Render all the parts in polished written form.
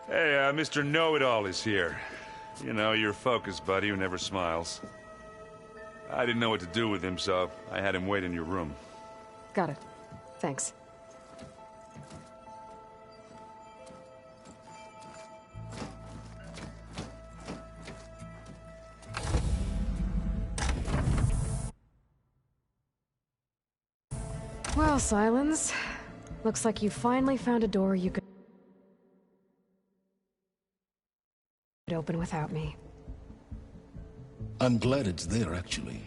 Hey, Mr. Know-It-All is here. You know, your focus buddy who never smiles. I didn't know what to do with him, so I had him wait in your room. Got it. Thanks. Well, Silence. Looks like you finally found a door you could open without me. I'm glad it's there, actually.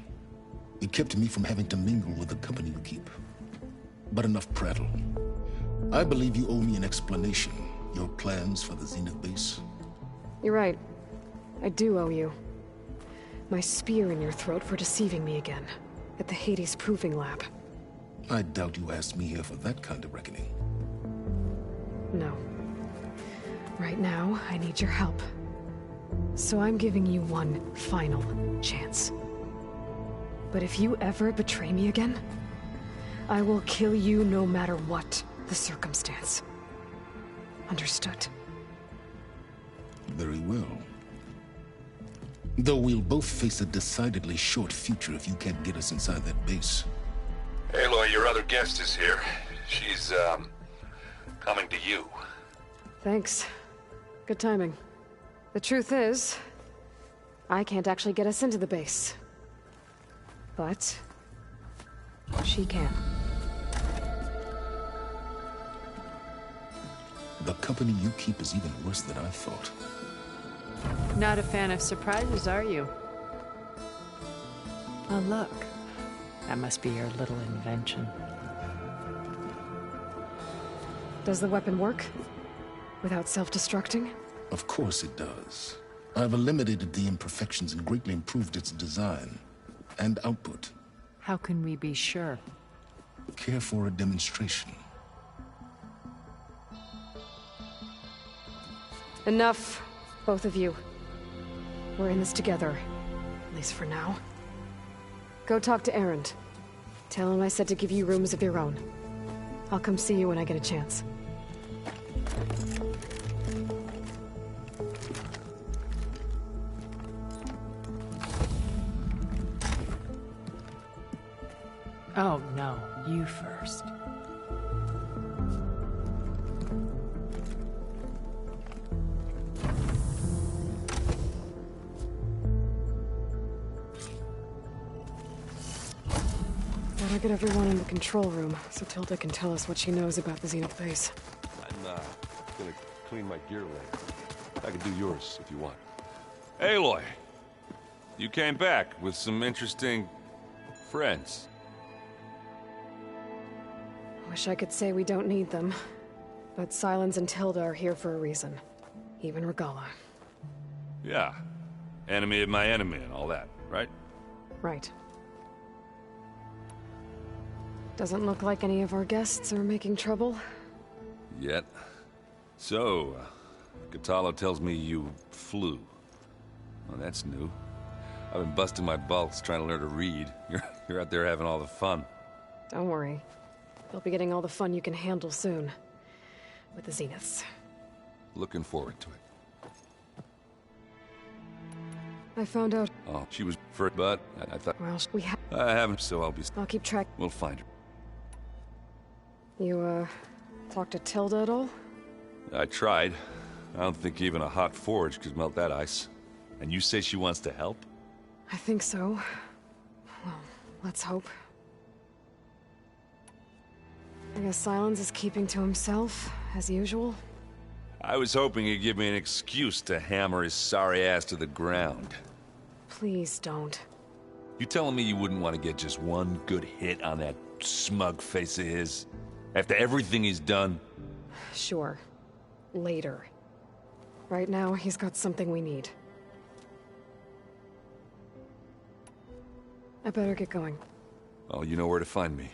It kept me from having to mingle with the company you keep. But enough prattle. I believe you owe me an explanation. Your plans for the Zenith base. You're right. I do owe you. My spear in your throat for deceiving me again. At the Hades Proving Lab. I doubt you asked me here for that kind of reckoning. No. Right now, I need your help. So I'm giving you one final chance. But if you ever betray me again, I will kill you no matter what the circumstance. Understood? Very well. Though we'll both face a decidedly short future if you can't get us inside that base. Aloy, your other guest is here. She's, coming to you. Thanks. Good timing. The truth is, I can't actually get us into the base. But she can. The company you keep is even worse than I thought. Not a fan of surprises, are you? Oh, look. That must be your little invention. Does the weapon work? Without self-destructing? Of course it does. I've eliminated the imperfections and greatly improved its design and output. How can we be sure? Care for a demonstration? Enough, both of you. We're in this together, at least for now. Go talk to Erend. Tell him I said to give you rooms of your own. I'll come see you when I get a chance. Oh, no. You first. Better get everyone in the control room, so Tilda can tell us what she knows about the Zenith base. I'm, gonna clean my gear later. I can do yours if you want. Aloy, you came back with some interesting friends. Wish I could say we don't need them, but Silence and Tilda are here for a reason. Even Regala. Yeah. Enemy of my enemy and all that, right? Right. Doesn't look like any of our guests are making trouble. Yet. So, Katala tells me you flew. Well, that's new. I've been busting my balls trying to learn to read. You're out there having all the fun. Don't worry. You'll be getting all the fun you can handle soon. With the Zeniths. Looking forward to it. I found out... Oh, she was first, but I thought... Well, we have... I haven't, so I'll keep track. We'll find her. You, talked to Tilda at all? I tried. I don't think even a hot forge could melt that ice. And you say she wants to help? I think so. Well, let's hope. I guess Silence is keeping to himself, as usual. I was hoping he'd give me an excuse to hammer his sorry ass to the ground. Please don't. You telling me you wouldn't want to get just one good hit on that smug face of his? After everything he's done? Sure. Later. Right now, he's got something we need. I better get going. Oh, you know where to find me.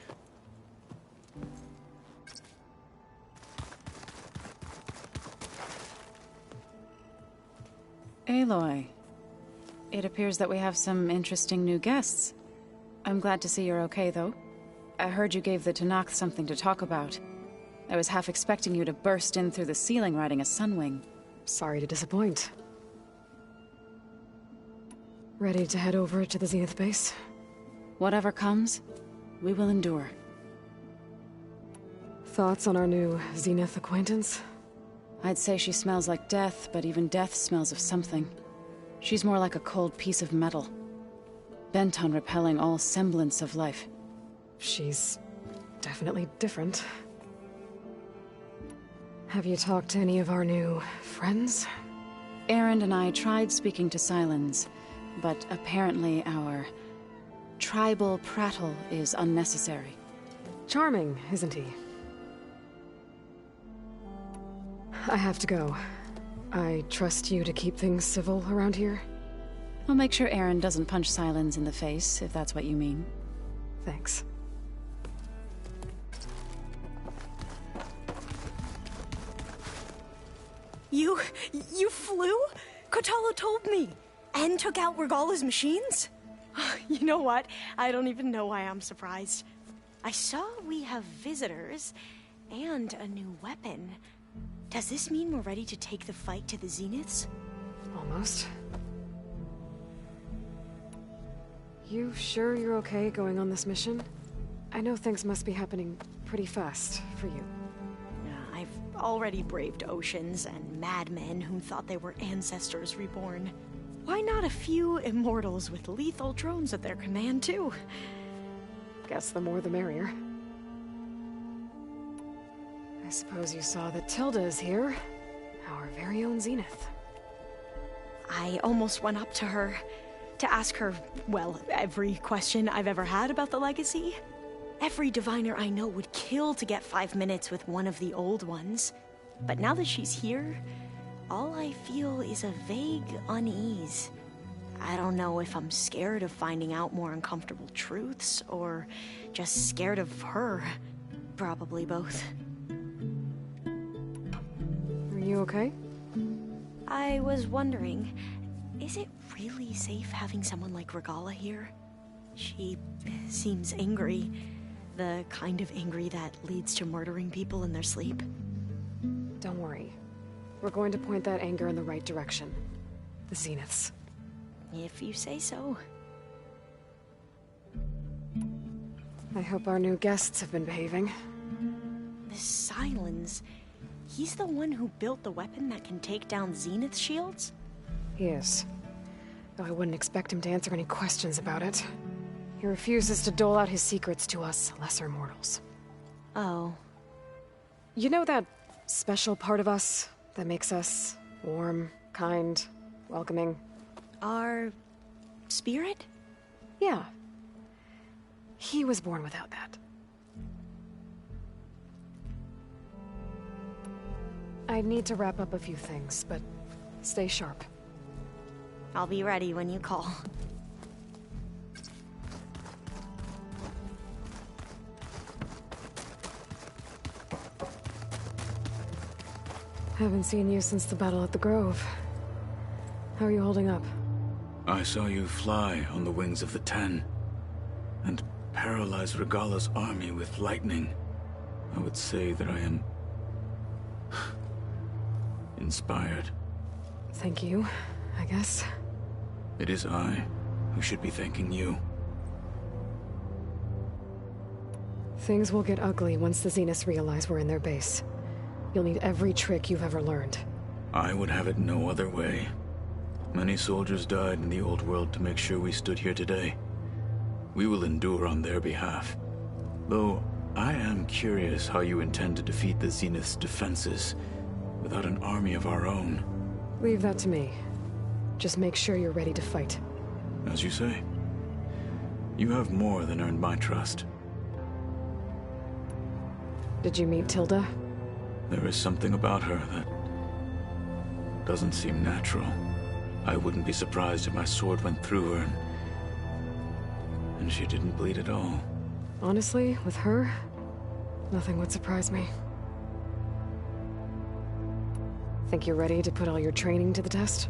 Aloy. It appears that we have some interesting new guests. I'm glad to see you're okay, though. I heard you gave the Tanakh something to talk about. I was half expecting you to burst in through the ceiling riding a sunwing. sorry to disappoint. Ready to head over to the Zenith base? Whatever comes, we will endure. Thoughts on our new Zenith acquaintance? I'd say she smells like death, but even death smells of something. She's more like a cold piece of metal, bent on repelling all semblance of life. She's definitely different. Have you talked to any of our new friends? Aaron and I tried speaking to Silence, but apparently our tribal prattle is unnecessary. Charming, isn't he? I have to go. I trust you to keep things civil around here? I'll make sure Aaron doesn't punch Silence in the face, if that's what you mean. Thanks. You flew? Kotalo told me. And took out Regala's machines? You know what? I don't even know why I'm surprised. I saw we have visitors and a new weapon. Does this mean we're ready to take the fight to the Zeniths? Almost. You sure you're okay going on this mission? I know things must be happening pretty fast for you. I've already braved oceans and madmen who thought they were ancestors reborn. Why not a few immortals with lethal drones at their command, too? Guess the more the merrier. I suppose you saw that Tilda is here. Our very own Zenith. I almost went up to her to ask her, well, every question I've ever had about the legacy. Every diviner I know would kill to get 5 minutes with one of the old ones. But now that she's here, all I feel is a vague unease. I don't know if I'm scared of finding out more uncomfortable truths, or just scared of her. Probably both. Are you okay? I was wondering, is it really safe having someone like Regala here? She seems angry. The kind of angry that leads to murdering people in their sleep. Don't worry. We're going to point that anger in the right direction. The Zeniths. If you say so. I hope our new guests have been behaving. This Silence, he's the one who built the weapon that can take down Zenith shields? He is. Though I wouldn't expect him to answer any questions about it. He refuses to dole out his secrets to us lesser mortals. Oh. You know that special part of us that makes us warm, kind, welcoming? Our spirit? Yeah. He was born without that. I need to wrap up a few things, but stay sharp. I'll be ready when you call. Haven't seen you since the battle at the Grove. How are you holding up? I saw you fly on the wings of the Ten, and paralyze Regala's army with lightning. I would say that I am inspired. Thank you, I guess. It is I who should be thanking you. Things will get ugly once the Zeniths realize we're in their base. You'll need every trick you've ever learned. I would have it no other way. Many soldiers died in the old world to make sure we stood here today. We will endure on their behalf. Though, I am curious how you intend to defeat the Zenith's defenses without an army of our own. Leave that to me. Just make sure you're ready to fight. As you say. You have more than earned my trust. Did you meet Tilda? There is something about her that doesn't seem natural. I wouldn't be surprised if my sword went through her and she didn't bleed at all. Honestly, with her, nothing would surprise me. Think you're ready to put all your training to the test?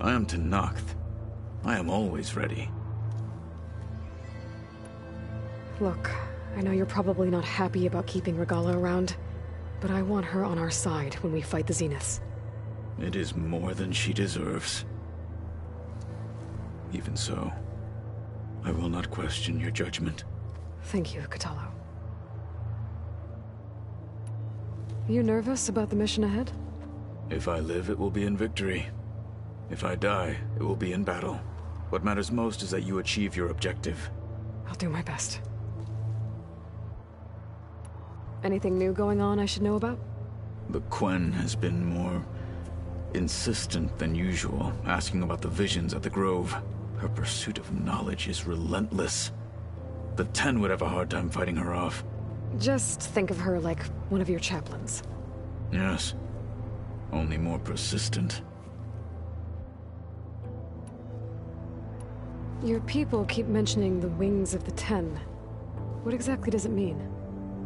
I am Tenakth. I am always ready. Look, I know you're probably not happy about keeping Regala around, but I want her on our side when we fight the Zeniths. It is more than she deserves. Even so, I will not question your judgment. Thank you, Katalo. You nervous about the mission ahead? If I live, it will be in victory. If I die, it will be in battle. What matters most is that you achieve your objective. I'll do my best. Anything new going on I should know about? The Quen has been more insistent than usual, asking about the visions at the Grove. Her pursuit of knowledge is relentless. The Ten would have a hard time fighting her off. Just think of her like one of your chaplains. Yes. Only more persistent. Your people keep mentioning the wings of the Ten. What exactly does it mean?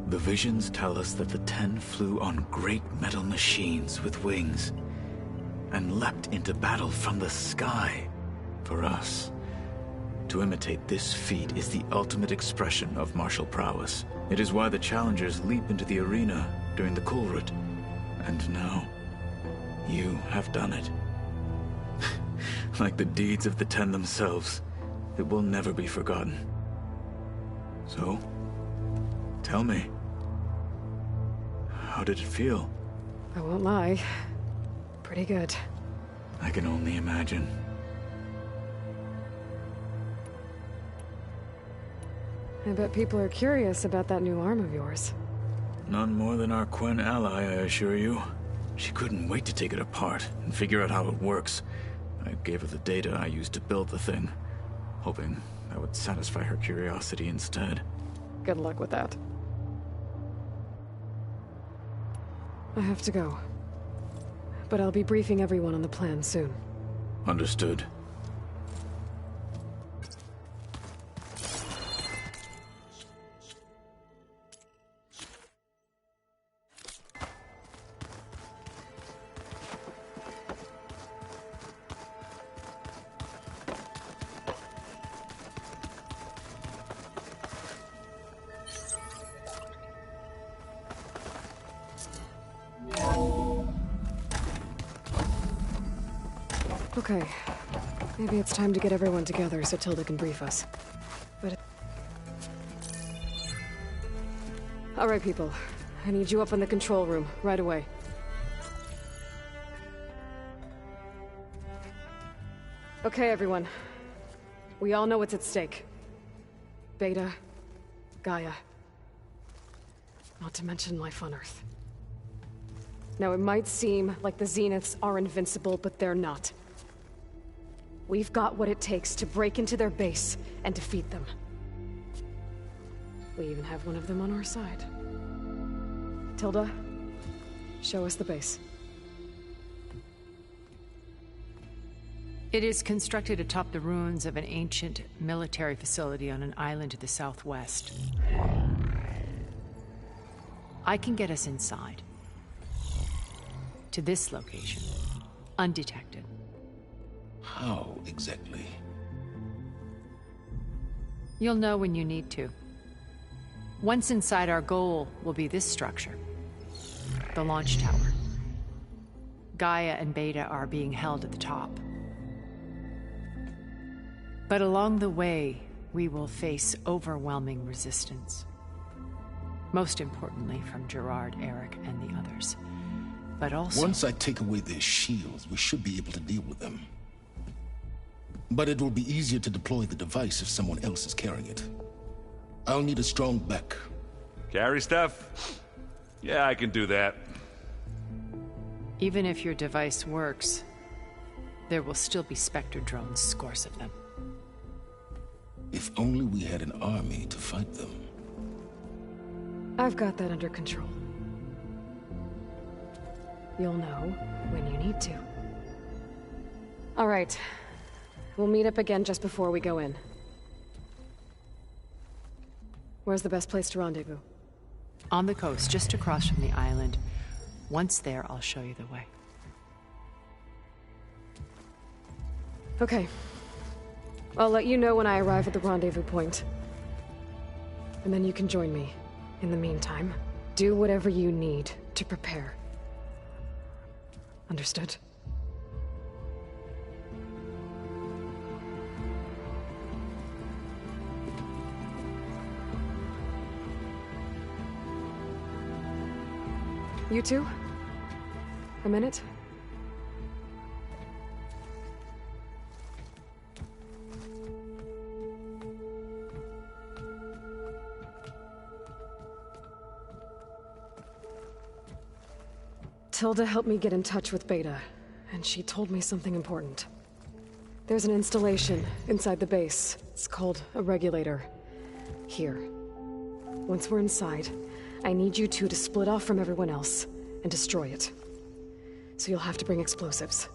The visions tell us that the Ten flew on great metal machines with wings, and leapt into battle from the sky. For us, to imitate this feat is the ultimate expression of martial prowess. It is why the challengers leap into the arena during the Kulrut. And now, you have done it. Like the deeds of the Ten themselves, it will never be forgotten. So, tell me, how did it feel? I won't lie. Pretty good. I can only imagine. I bet people are curious about that new arm of yours. None more than our Quen ally, I assure you. She couldn't wait to take it apart and figure out how it works. I gave her the data I used to build the thing, hoping that would satisfy her curiosity instead. Good luck with that. I have to go. But I'll be briefing everyone on the plan soon. Understood. Okay. Maybe it's time to get everyone together so Tilda can brief us. But... Alright, people. I need you up in the control room, right away. Okay, everyone. We all know what's at stake. Beta, Gaia. Not to mention life on Earth. Now, it might seem like the Zeniths are invincible, but they're not. We've got what it takes to break into their base and defeat them. We even have one of them on our side. Tilda, show us the base. It is constructed atop the ruins of an ancient military facility on an island to the southwest. I can get us inside. To this location, undetected. How exactly? You'll know when you need to. Once inside, our goal will be this structure. The launch tower. Gaia and Beta are being held at the top. But along the way, we will face overwhelming resistance. Most importantly, from Gerard, Eric, and the others. But also... Once I take away their shields, we should be able to deal with them. But it will be easier to deploy the device if someone else is carrying it. I'll need a strong back. Carry stuff? Yeah, I can do that. Even if your device works, there will still be Spectre drones, scores of them. If only we had an army to fight them. I've got that under control. You'll know when you need to. All right. We'll meet up again just before we go in. Where's the best place to rendezvous? On the coast, just across from the island. Once there, I'll show you the way. Okay. I'll let you know when I arrive at the rendezvous point. And then you can join me. In the meantime, do whatever you need to prepare. Understood? You two? A minute? Tilda helped me get in touch with Beta, and she told me something important. There's an installation inside the base. It's called a regulator. Here. Once we're inside, I need you two to split off from everyone else and destroy it. So you'll have to bring explosives.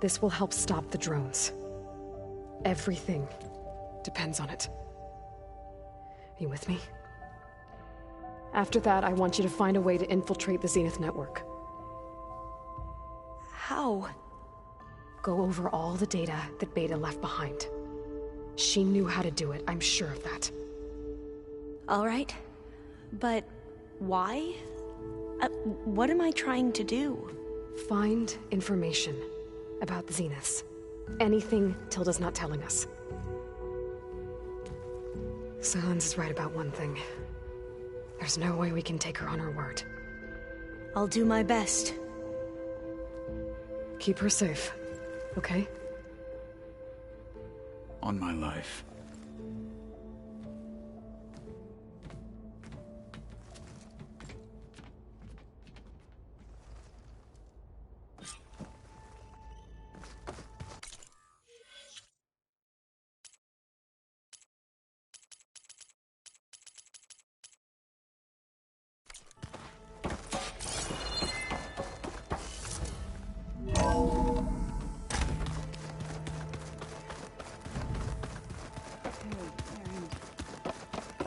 This will help stop the drones. Everything depends on it. Are you with me? After that, I want you to find a way to infiltrate the Zenith network. How? Go over all the data that Beta left behind. She knew how to do it, I'm sure of that. All right. But why? What am I trying to do? Find information about the Zeniths. Anything Tilda's not telling us. Silence is right about one thing. There's no way we can take her on her word. I'll do my best. Keep her safe, okay? On my life.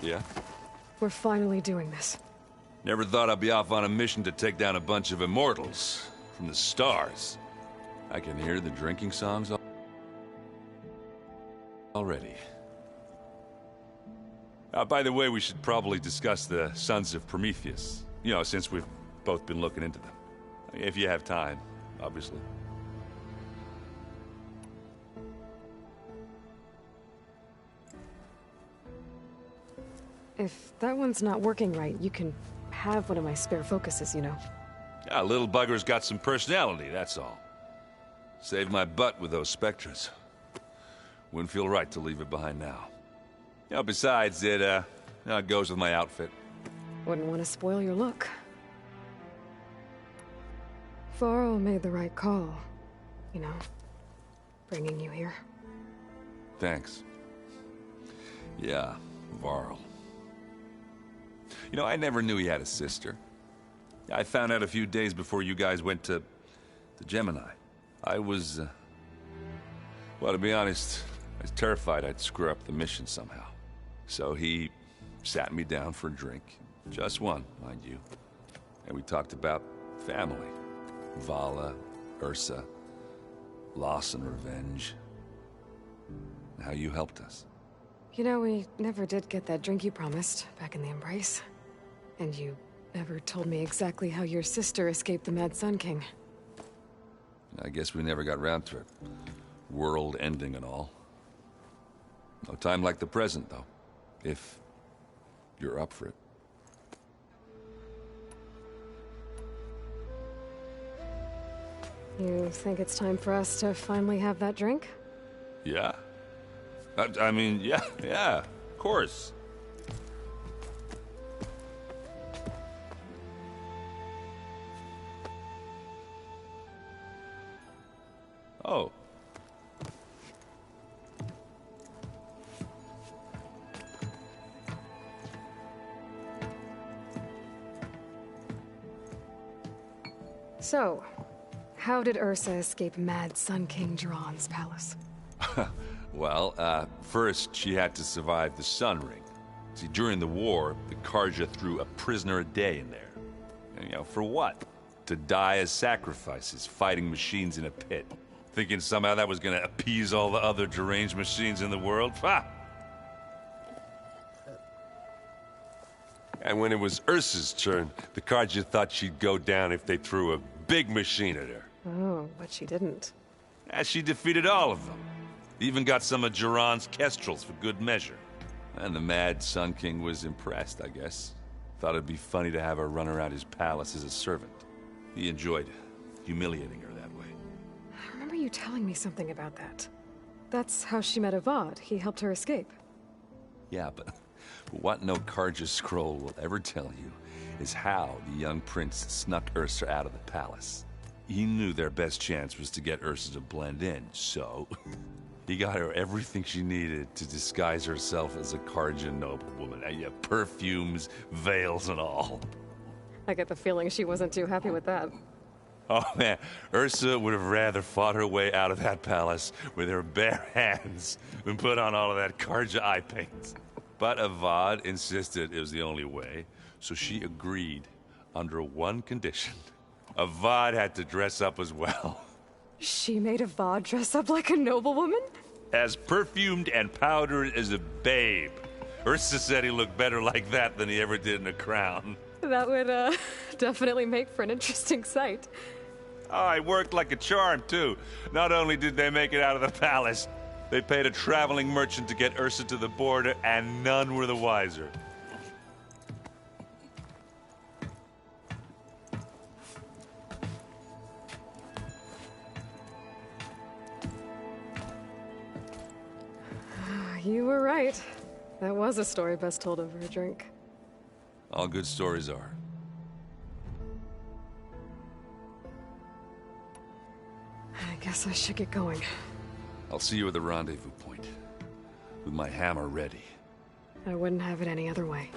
Yeah? We're finally doing this. Never thought I'd be off on a mission to take down a bunch of immortals from the stars. I can hear the drinking songs already. By the way, we should probably discuss the Sons of Prometheus. You know, since we've both been looking into them. If you have time, obviously. If that one's not working right, you can have one of my spare focuses, you know. Yeah, little bugger's got some personality, that's all. Saved my butt with those Spectres. Wouldn't feel right to leave it behind now. You know, besides, it goes with my outfit. Wouldn't want to spoil your look. Varl made the right call, you know, bringing you here. Thanks. Yeah, Varl. You know, I never knew he had a sister. I found out a few days before you guys went to Gemini. I was, well, to be honest, I was terrified I'd screw up the mission somehow. So he sat me down for a drink. Just one, mind you. And we talked about family. Vala, Ursa, loss and revenge. And how you helped us. You know, we never did get that drink you promised back in the Embrace. And you never told me exactly how your sister escaped the Mad Sun King. I guess we never got round to it. World ending and all. No time like the present, though. If you're up for it. You think it's time for us to finally have that drink? Yeah. I mean, yeah, of course. Oh. So, how did Ursa escape Mad Sun King Jiran's palace? Well, first she had to survive the Sun Ring. See, during the war, the Karja threw a prisoner a day in there. And, you know, for what? To die as sacrifices, fighting machines in a pit. Thinking somehow that was gonna appease all the other deranged machines in the world? Ha! And when it was Ursa's turn, the Karja thought she'd go down if they threw a big machine at her. Oh, but she didn't. And she defeated all of them. Even got some of Jiran's kestrels for good measure. And the Mad Sun King was impressed, I guess. Thought it'd be funny to have her run around his palace as a servant. He enjoyed humiliating her that way. I remember you telling me something about that. That's how she met Avad. He helped her escape. Yeah, but what no Karja scroll will ever tell you is how the young prince snuck Ursa out of the palace. He knew their best chance was to get Ursa to blend in, so he got her everything she needed to disguise herself as a Karja noblewoman. Yeah, perfumes, veils, and all. I get the feeling she wasn't too happy with that. Oh man, Ursa would have rather fought her way out of that palace with her bare hands than put on all of that Karja eye paint. But Avad insisted it was the only way, so she agreed under one condition. Avad had to dress up as well. She made Avad dress up like a noblewoman? As perfumed and powdered as a babe. Ursa said he looked better like that than he ever did in a crown. That would, definitely make for an interesting sight. Oh, it worked like a charm, too. Not only did they make it out of the palace, they paid a traveling merchant to get Ursa to the border, and none were the wiser. You were right. That was a story best told over a drink. All good stories are. I guess I should get going. I'll see you at the rendezvous point, with my hammer ready. I wouldn't have it any other way.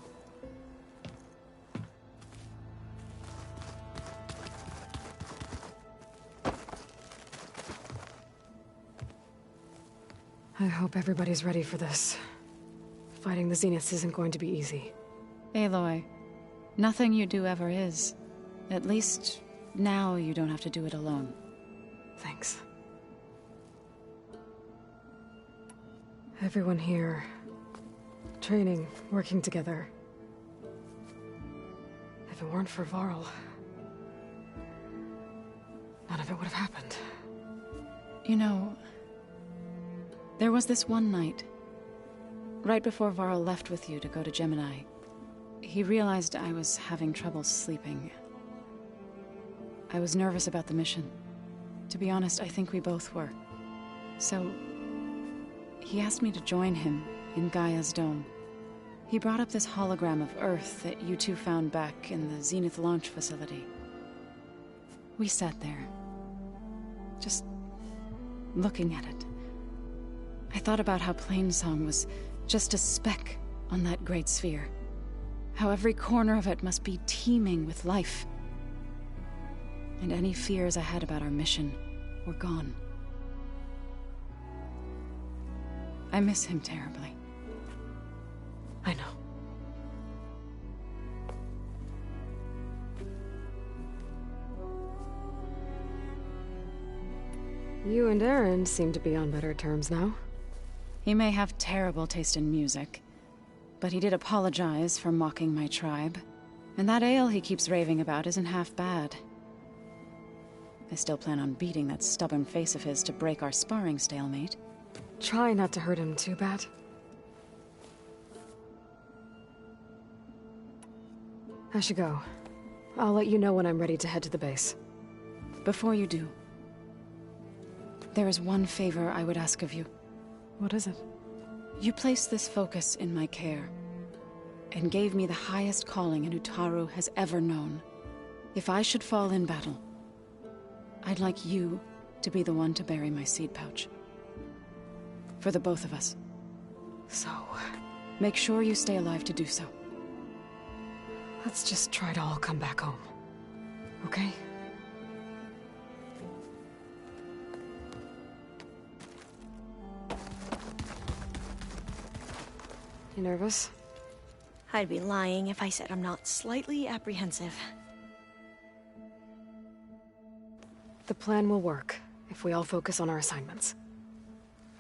I hope everybody's ready for this. Fighting the Zeniths isn't going to be easy. Aloy, nothing you do ever is. At least, now you don't have to do it alone. Thanks. Everyone here, training, working together. If it weren't for Varl, none of it would have happened. You know, there was this one night, right before Varl left with you to go to Gemini. He realized I was having trouble sleeping. I was nervous about the mission. To be honest, I think we both were. So, he asked me to join him in Gaia's dome. He brought up this hologram of Earth that you two found back in the Zenith launch facility. We sat there, just looking at it. I thought about how Plainsong was just a speck on that great sphere. How every corner of it must be teeming with life. And any fears I had about our mission were gone. I miss him terribly. I know. You and Aaron seem to be on better terms now. He may have terrible taste in music, but he did apologize for mocking my tribe. And that ale he keeps raving about isn't half bad. I still plan on beating that stubborn face of his to break our sparring stalemate. Try not to hurt him too bad. I should go. I'll let you know when I'm ready to head to the base. Before you do, there is one favor I would ask of you. What is it? You placed this focus in my care, and gave me the highest calling an Utaru has ever known. If I should fall in battle, I'd like you to be the one to bury my seed pouch. For the both of us. So, make sure you stay alive to do so. let's just try to all come back home. Okay? You nervous? I'd be lying if I said I'm not slightly apprehensive. The plan will work if we all focus on our assignments.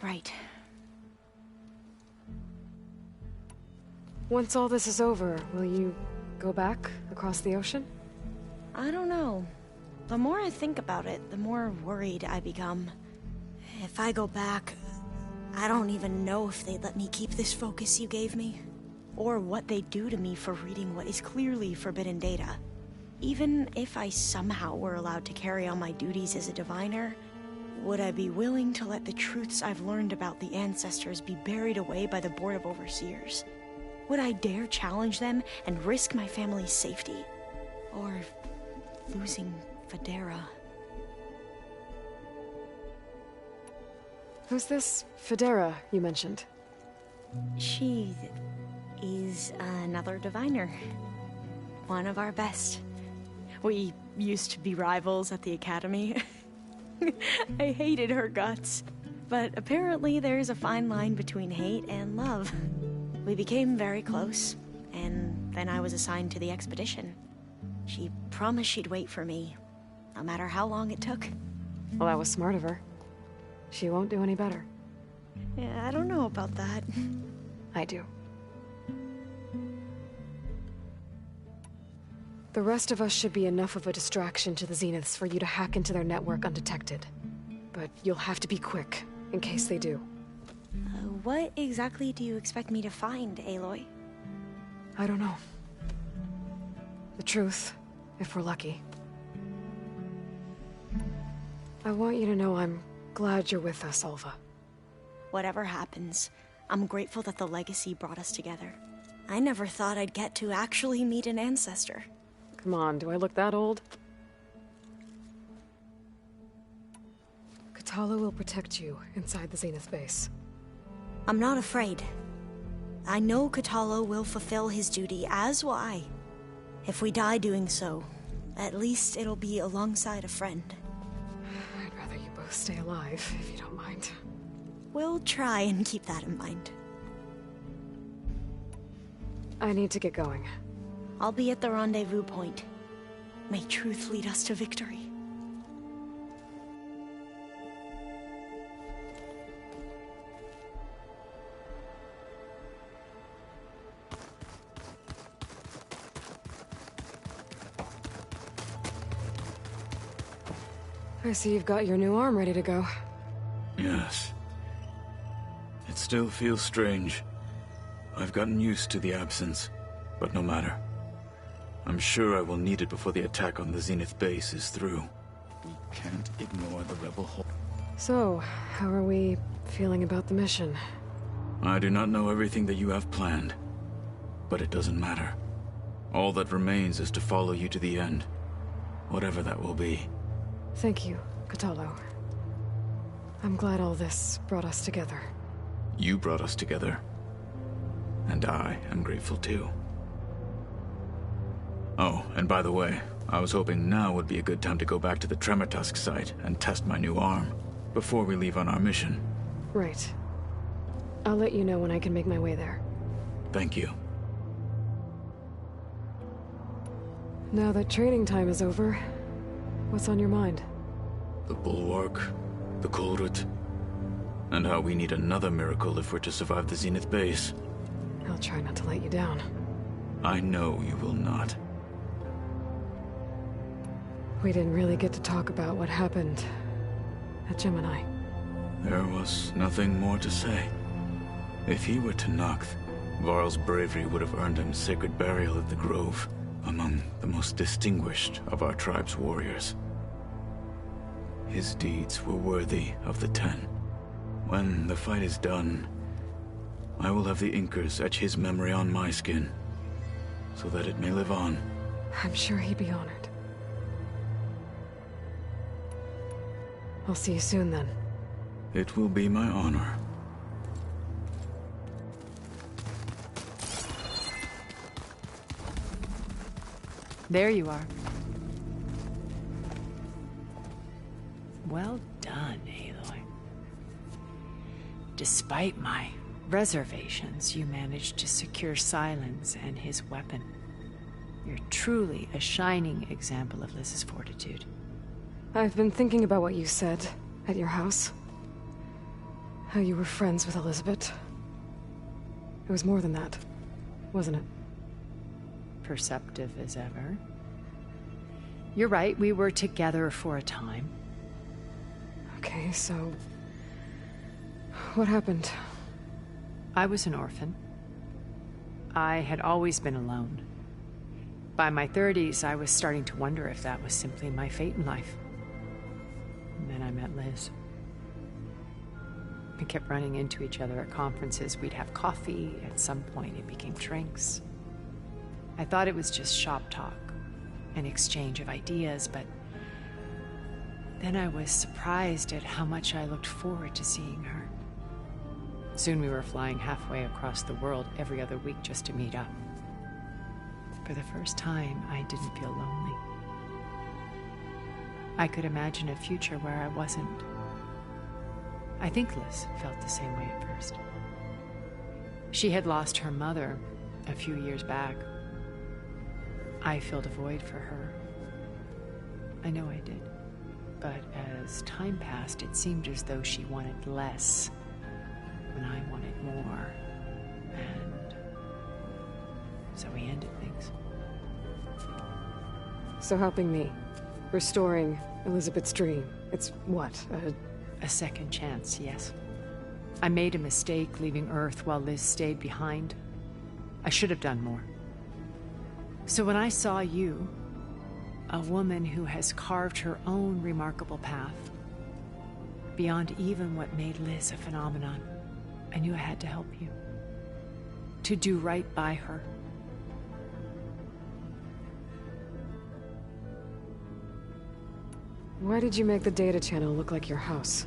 Right. Once all this is over, will you go back across the ocean? I don't know. The more I think about it, the more worried I become. If I go back, I don't even know if they'd let me keep this focus you gave me. Or what they'd do to me for reading what is clearly forbidden data. even if I somehow were allowed to carry on my duties as a diviner, would I be willing to let the truths I've learned about the ancestors be buried away by the Board of Overseers? Would I dare challenge them and risk my family's safety? Or losing Federa? Who's this Federa you mentioned? She is another diviner. One of our best. We used to be rivals at the academy. I hated her guts. But apparently there's a fine line between hate and love. We became very close, and then I was assigned to the expedition. She promised she'd wait for me, no matter how long it took. Well, that was smart of her. She won't do any better. Yeah, I don't know about that. I do. The rest of us should be enough of a distraction to the Zeniths for you to hack into their network undetected. But you'll have to be quick, in case they do. What exactly do you expect me to find, Aloy? I don't know. The truth, if we're lucky. I want you to know I'm glad you're with us, Alva. Whatever happens, I'm grateful that the legacy brought us together. I never thought I'd get to actually meet an ancestor. Come on, do I look that old? Katala will protect you inside the Zenith base. I'm not afraid. I know Katala will fulfill his duty, as will I. If we die doing so, at least it'll be alongside a friend. I'd rather you both stay alive, if you don't mind. We'll try and keep that in mind. I need to get going. I'll be at the rendezvous point. May truth lead us to victory. I see you've got your new arm ready to go. Yes. It still feels strange. I've gotten used to the absence, but no matter. I'm sure I will need it before the attack on the Zenith base is through. We can't ignore the rebel horde. So, how are we feeling about the mission? I do not know everything that you have planned, but it doesn't matter. All that remains is to follow you to the end, whatever that will be. Thank you, Katalo. I'm glad all this brought us together. You brought us together. And I am grateful too. Oh, and by the way, I was hoping now would be a good time to go back to the Tremortusk site and test my new arm, before we leave on our mission. Right. I'll let you know when I can make my way there. Thank you. Now that training time is over, what's on your mind? The Bulwark, the Kulrut, and how we need another miracle if we're to survive the Zenith base. I'll try not to let you down. I know you will not. We didn't really get to talk about what happened at Gemini. There was nothing more to say. If he were to Noct, Varl's bravery would have earned him sacred burial at the Grove, among the most distinguished of our tribe's warriors. His deeds were worthy of the Ten. When the fight is done, I will have the Inkers etch his memory on my skin, so that it may live on. I'm sure he'd be honored. I'll see you soon then. It will be my honor. There you are. Well done, Aloy. Despite my reservations, you managed to secure Silence and his weapon. You're truly a shining example of Liz's fortitude. I've been thinking about what you said at your house. How you were friends with Elizabeth. It was more than that, wasn't it? Perceptive as ever. You're right, we were together for a time. Okay, so... what happened? I was an orphan. I had always been alone. By my 30s, I was starting to wonder if that was simply my fate in life. And then I met Liz. We kept running into each other at conferences. We'd have coffee. At some point, it became drinks. I thought it was just shop talk, an exchange of ideas, but then I was surprised at how much I looked forward to seeing her. Soon we were flying halfway across the world every other week just to meet up. For the first time, I didn't feel lonely. I could imagine a future where I wasn't. I think Liz felt the same way at first. She had lost her mother a few years back. I filled a void for her. I know I did. But as time passed, it seemed as though she wanted less when I wanted more. And so we ended things. So helping me, restoring Elizabeth's dream, it's what, A second chance, yes. I made a mistake leaving Earth while Liz stayed behind. I should have done more. So when I saw you, a woman who has carved her own remarkable path, beyond even what made Liz a phenomenon, I knew I had to help you. To do right by her. Why did you make the data channel look like your house?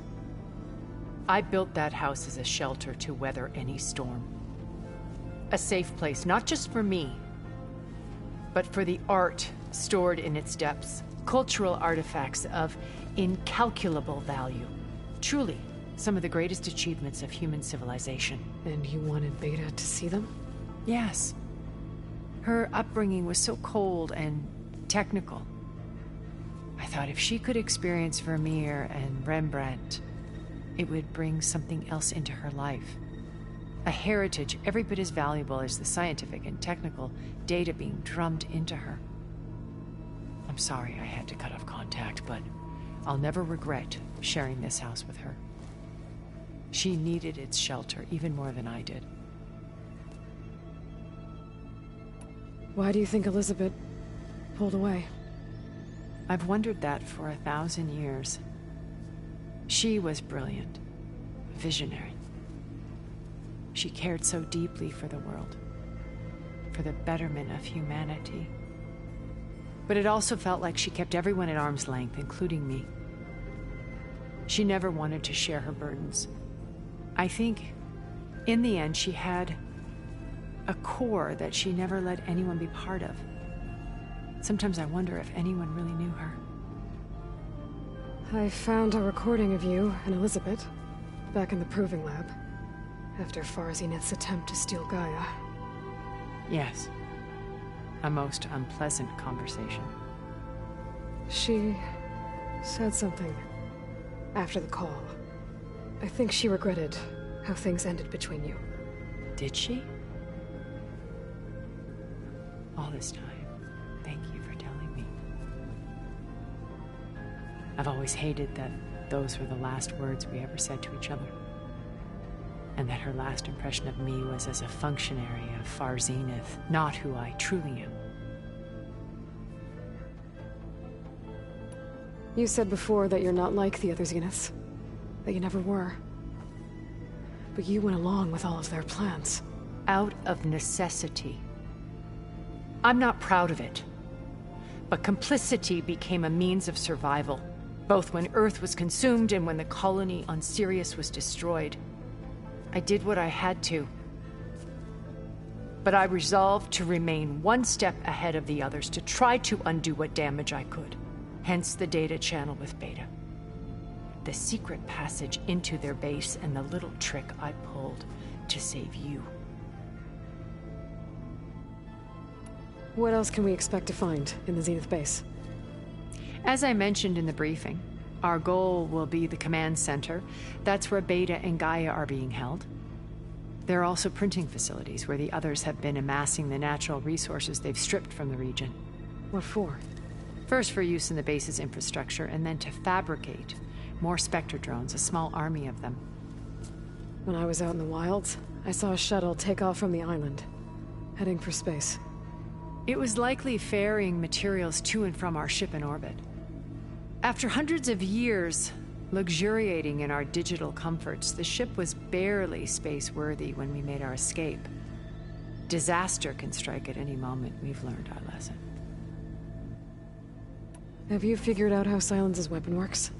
I built that house as a shelter to weather any storm. A safe place, not just for me, but for the art stored in its depths. Cultural artifacts of incalculable value. Truly, some of the greatest achievements of human civilization. And you wanted Beta to see them? Yes. Her upbringing was so cold and technical. I thought if she could experience Vermeer and Rembrandt, it would bring something else into her life. A heritage every bit as valuable as the scientific and technical data being drummed into her. I'm sorry I had to cut off contact, but I'll never regret sharing this house with her. She needed its shelter even more than I did. Why do you think Elizabeth pulled away? I've wondered that for 1,000 years. She was brilliant, visionary. She cared so deeply for the world, for the betterment of humanity. But it also felt like she kept everyone at arm's length, including me. She never wanted to share her burdens. I think, in the end, she had a core that she never let anyone be part of. Sometimes I wonder if anyone really knew her. I found a recording of you and Elizabeth back in the proving lab after Farzineth's attempt to steal Gaia. Yes. A most unpleasant conversation. She said something after the call. I think she regretted how things ended between you. Did she? All this time, thank you for telling me. I've always hated that those were the last words we ever said to each other. And that her last impression of me was as a functionary of Far Zenith, not who I truly am. You said before that you're not like the other Zeniths. That you never were. But you went along with all of their plans. Out of necessity. I'm not proud of it. But complicity became a means of survival, both when Earth was consumed and when the colony on Sirius was destroyed. I did what I had to. But I resolved to remain one step ahead of the others, to try to undo what damage I could. Hence the data channel with Beta. The secret passage into their base and the little trick I pulled to save you. What else can we expect to find in the Zenith base? As I mentioned in the briefing, our goal will be the command center. That's where Beta and Gaia are being held. There are also printing facilities where the others have been amassing the natural resources they've stripped from the region. What for? First for use in the base's infrastructure, and then to fabricate more Spectre drones, a small army of them. When I was out in the wilds, I saw a shuttle take off from the island, heading for space. It was likely ferrying materials to and from our ship in orbit. After hundreds of years luxuriating in our digital comforts, the ship was barely space-worthy when we made our escape. Disaster can strike at any moment. We've learned our lesson. Have you figured out how Silence's weapon works?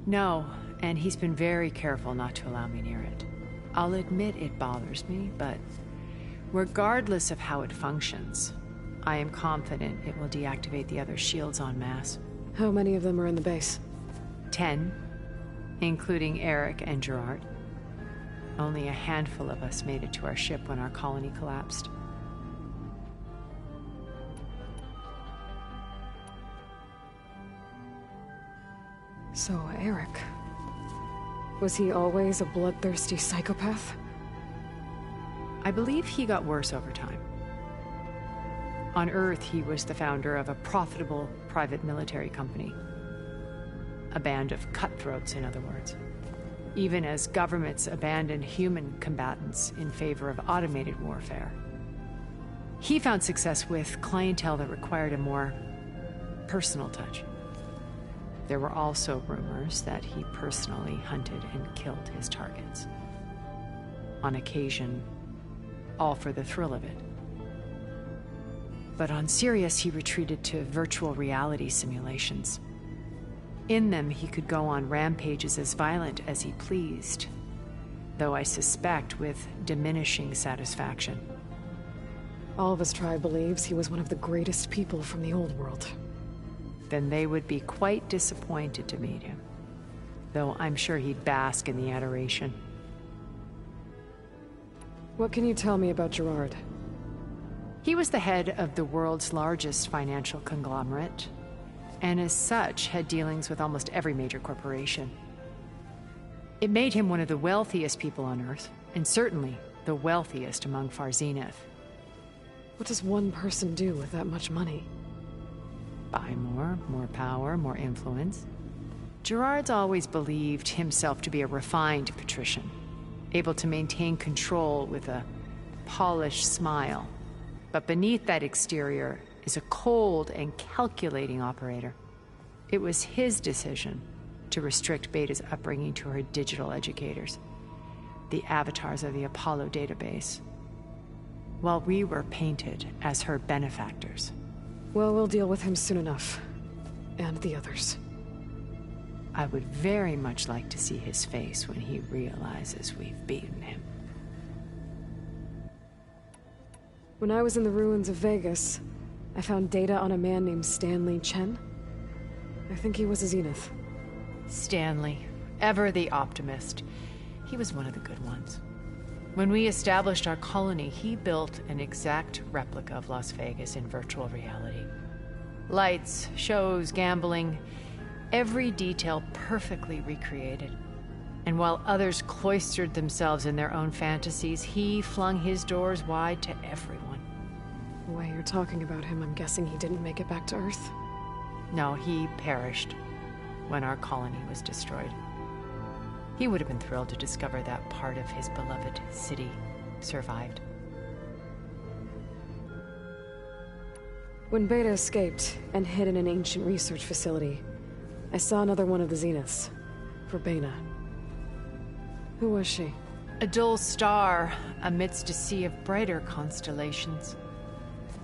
No, and he's been very careful not to allow me near it. I'll admit it bothers me, but regardless of how it functions, I am confident it will deactivate the other shields en masse. How many of them are in the base? 10, including Eric and Gerard. Only a handful of us made it to our ship when our colony collapsed. So, Eric... was he always a bloodthirsty psychopath? I believe he got worse over time. On Earth, he was the founder of a profitable private military company. A band of cutthroats, in other words. Even as governments abandoned human combatants in favor of automated warfare. He found success with clientele that required a more personal touch. There were also rumors that he personally hunted and killed his targets. On occasion, all for the thrill of it. But on Sirius, he retreated to virtual reality simulations. In them, he could go on rampages as violent as he pleased, though I suspect with diminishing satisfaction. All of his tribe believes he was one of the greatest people from the old world. Then they would be quite disappointed to meet him, though I'm sure he'd bask in the adoration. What can you tell me about Gerard? He was the head of the world's largest financial conglomerate, and as such had dealings with almost every major corporation. It made him one of the wealthiest people on Earth, and certainly the wealthiest among Far Zenith. What does one person do with that much money? Buy more power, more influence. Gerard's always believed himself to be a refined patrician, able to maintain control with a polished smile. But beneath that exterior is a cold and calculating operator. It was his decision to restrict Beta's upbringing to her digital educators, the avatars of the Apollo database, while we were painted as her benefactors. Well, we'll deal with him soon enough. And the others. I would very much like to see his face when he realizes we've beaten him. When I was in the ruins of Vegas, I found data on a man named Stanley Chen. I think he was a Zenith. Stanley, ever the optimist. He was one of the good ones. When we established our colony, he built an exact replica of Las Vegas in virtual reality. Lights, shows, gambling, every detail perfectly recreated. And while others cloistered themselves in their own fantasies, he flung his doors wide to everyone. The way you're talking about him, I'm guessing he didn't make it back to Earth? No, he perished when our colony was destroyed. He would have been thrilled to discover that part of his beloved city survived. When Beta escaped and hid in an ancient research facility, I saw another one of the Zeniths, Verbena. Who was she? A dull star amidst a sea of brighter constellations.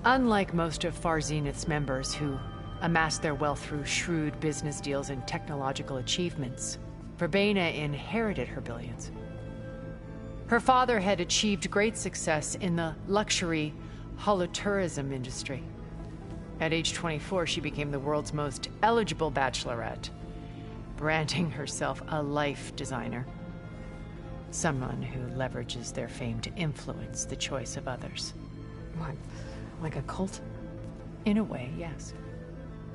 Unlike most of Far Zenith's members who amassed their wealth through shrewd business deals and technological achievements, Verbena inherited her billions. Her father had achieved great success in the luxury holotourism industry. At age 24, she became the world's most eligible bachelorette, branding herself a life designer. Someone who leverages their fame to influence the choice of others. What, like a cult? In a way, yes.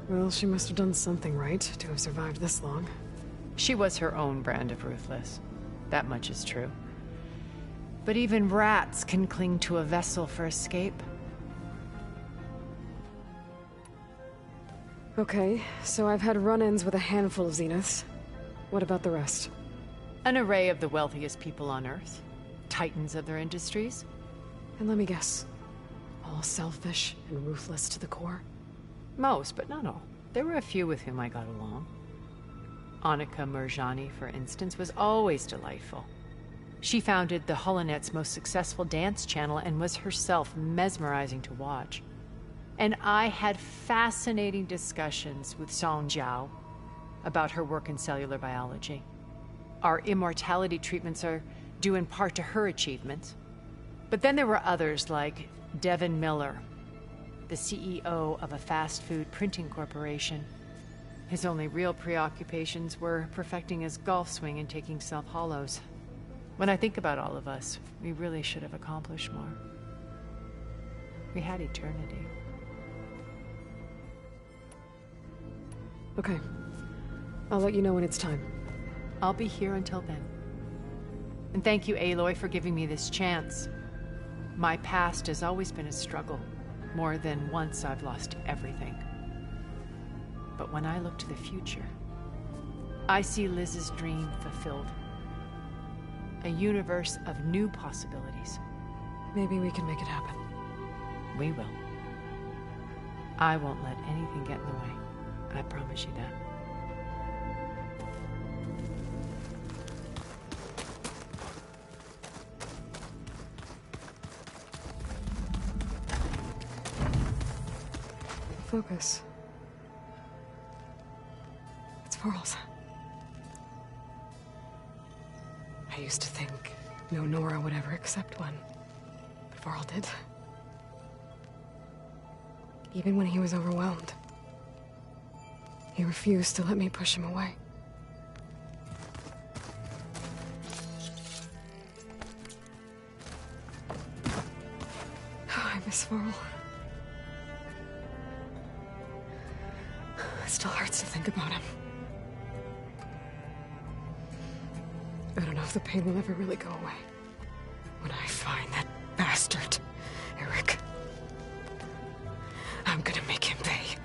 Well, she must have done something right to have survived this long. She was her own brand of ruthless. That much is true. But even rats can cling to a vessel for escape. Okay, so I've had run-ins with a handful of Zeniths. What about the rest? An array of the wealthiest people on Earth. Titans of their industries. And let me guess. All selfish and ruthless to the core. Most, but not all. There were a few with whom I got along. Annika Murjani, for instance, was always delightful. She founded the Holonet's most successful dance channel and was herself mesmerizing to watch. And I had fascinating discussions with Song Jiao about her work in cellular biology. Our immortality treatments are due in part to her achievements. But then there were others like Devin Miller, the CEO of a fast food printing corporation. His only real preoccupations were perfecting his golf swing and taking self-hollows. When I think about all of us, we really should have accomplished more. We had eternity. Okay. I'll let you know when it's time. I'll be here until then. And thank you, Aloy, for giving me this chance. My past has always been a struggle. More than once I've lost everything. But when I look to the future, I see Liz's dream fulfilled. A universe of new possibilities. Maybe we can make it happen. We will. I won't let anything get in the way. I promise you that. Focus. It's Varl's. I used to think no Nora would ever accept one. But Varl did. Even when he was overwhelmed. He refused to let me push him away. Oh, I miss Varl. It still hurts to think about him. I don't know if the pain will ever really go away. When I find that bastard, Eric, I'm gonna make him pay.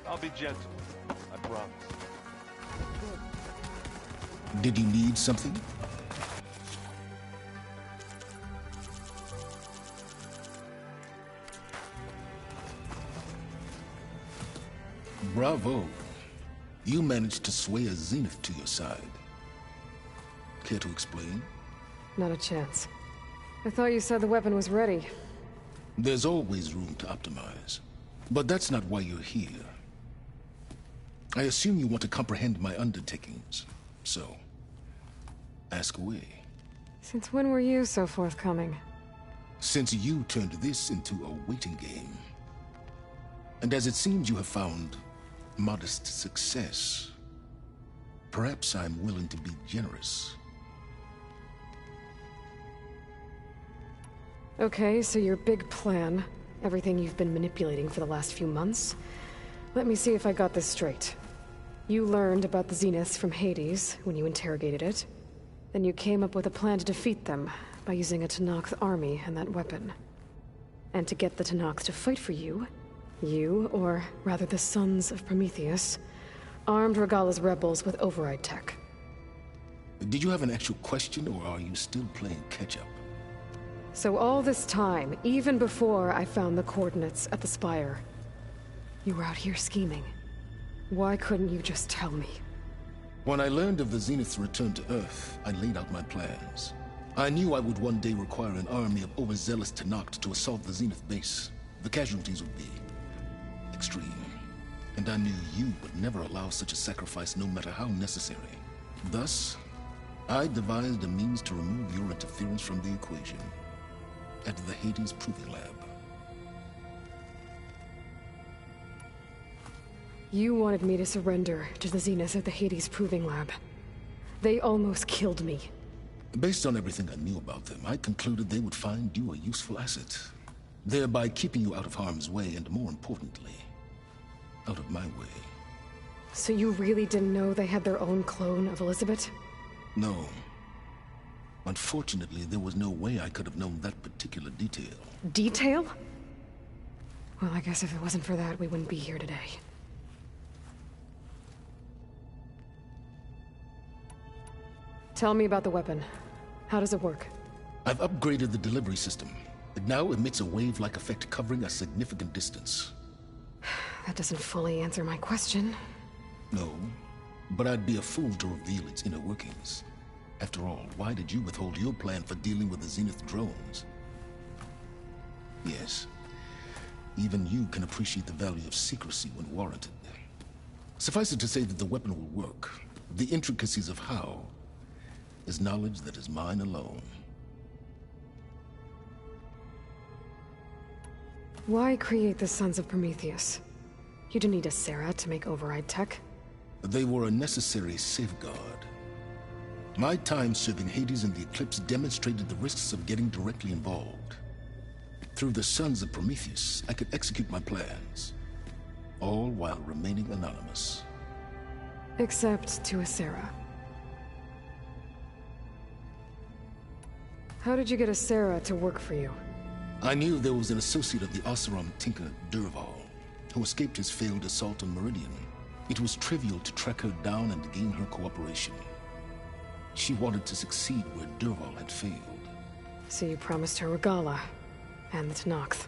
I'll be gentle. I promise. Did you need something? Bravo. You managed to sway a Zenith to your side. Care to explain? Not a chance. I thought you said the weapon was ready. There's always room to optimize. But that's not why you're here. I assume you want to comprehend my undertakings. So, ask away. Since when were you so forthcoming? Since you turned this into a waiting game. And as it seems you have found modest success, perhaps I'm willing to be generous. Okay, so your big plan, everything you've been manipulating for the last few months. Let me see if I got this straight. You learned about the Zeniths from Hades when you interrogated it. Then you came up with a plan to defeat them by using a Tenakth army and that weapon. And to get the Tenakth to fight for you, or rather the Sons of Prometheus, armed Regala's rebels with override tech. Did you have an actual question, or are you still playing catch-up? So all this time, even before I found the coordinates at the Spire, you were out here scheming. Why couldn't you just tell me? When I learned of the Zenith's return to Earth, I laid out my plans. I knew I would one day require an army of overzealous Tenakth to assault the Zenith base. The casualties would be extreme. And I knew you would never allow such a sacrifice, no matter how necessary. Thus, I devised a means to remove your interference from the equation at the Hades Proving Lab. You wanted me to surrender to the Zeniths at the Hades Proving Lab. They almost killed me. Based on everything I knew about them, I concluded they would find you a useful asset, thereby keeping you out of harm's way and, more importantly, out of my way. So you really didn't know they had their own clone of Elizabeth? No. Unfortunately, there was no way I could have known that particular detail. Detail? Well, I guess if it wasn't for that, we wouldn't be here today. Tell me about the weapon. How does it work? I've upgraded the delivery system. It now emits a wave-like effect covering a significant distance. That doesn't fully answer my question. No, but I'd be a fool to reveal its inner workings. After all, why did you withhold your plan for dealing with the Zenith drones? Yes, even you can appreciate the value of secrecy when warranted. Suffice it to say that the weapon will work. The intricacies of how is knowledge that is mine alone. Why create the Sons of Prometheus? You didn't need a Sarah to make override tech. They were a necessary safeguard. My time serving Hades and the Eclipse demonstrated the risks of getting directly involved. Through the Sons of Prometheus, I could execute my plans, all while remaining anonymous. Except to a Sarah. How did you get a Sarah to work for you? I knew there was an associate of the Oseram tinker, Durval, who escaped his failed assault on Meridian. It was trivial to track her down and gain her cooperation. She wanted to succeed where Durval had failed. So you promised her Regala, and the Tenakth.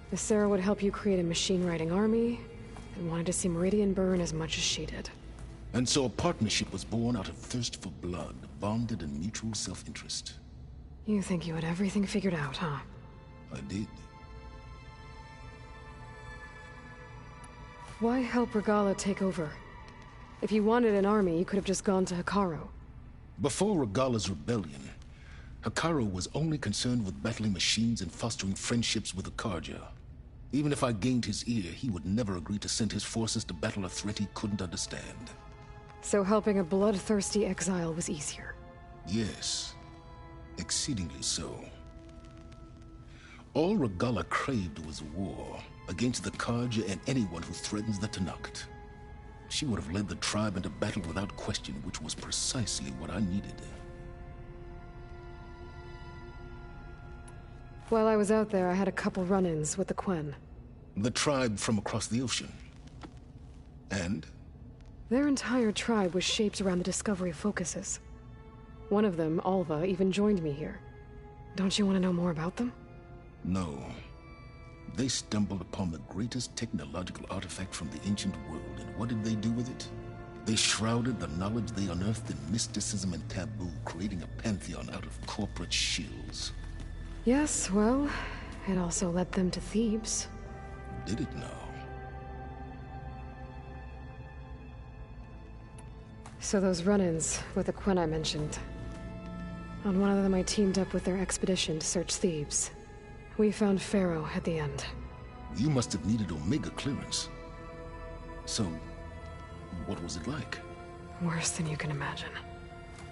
The Sarah would help you create a machine-riding army, and wanted to see Meridian burn as much as she did. And so a partnership was born out of thirst for blood, bonded in mutual self-interest. You think you had everything figured out, huh? I did. Why help Regala take over? If you wanted an army, you could have just gone to Hekarro. Before Regala's rebellion, Hekarro was only concerned with battling machines and fostering friendships with the Karja. Even if I gained his ear, he would never agree to send his forces to battle a threat he couldn't understand. So helping a bloodthirsty exile was easier? Yes. Exceedingly so. All Regala craved was war against the Karja and anyone who threatens the Tenakth. She would have led the tribe into battle without question, which was precisely what I needed. While I was out there, I had a couple run-ins with the Quen. The tribe from across the ocean. And? Their entire tribe was shaped around the discovery of focuses. One of them, Alva, even joined me here. Don't you want to know more about them? No. They stumbled upon the greatest technological artifact from the ancient world, and what did they do with it? They shrouded the knowledge they unearthed in mysticism and taboo, creating a pantheon out of corporate shills. Yes, well, it also led them to Thebes. Did it now? So those run-ins with the Quen I mentioned. On one of them I teamed up with their expedition to search Thebes. We found Pharaoh at the end. You must have needed Omega clearance. So, what was it like? Worse than you can imagine.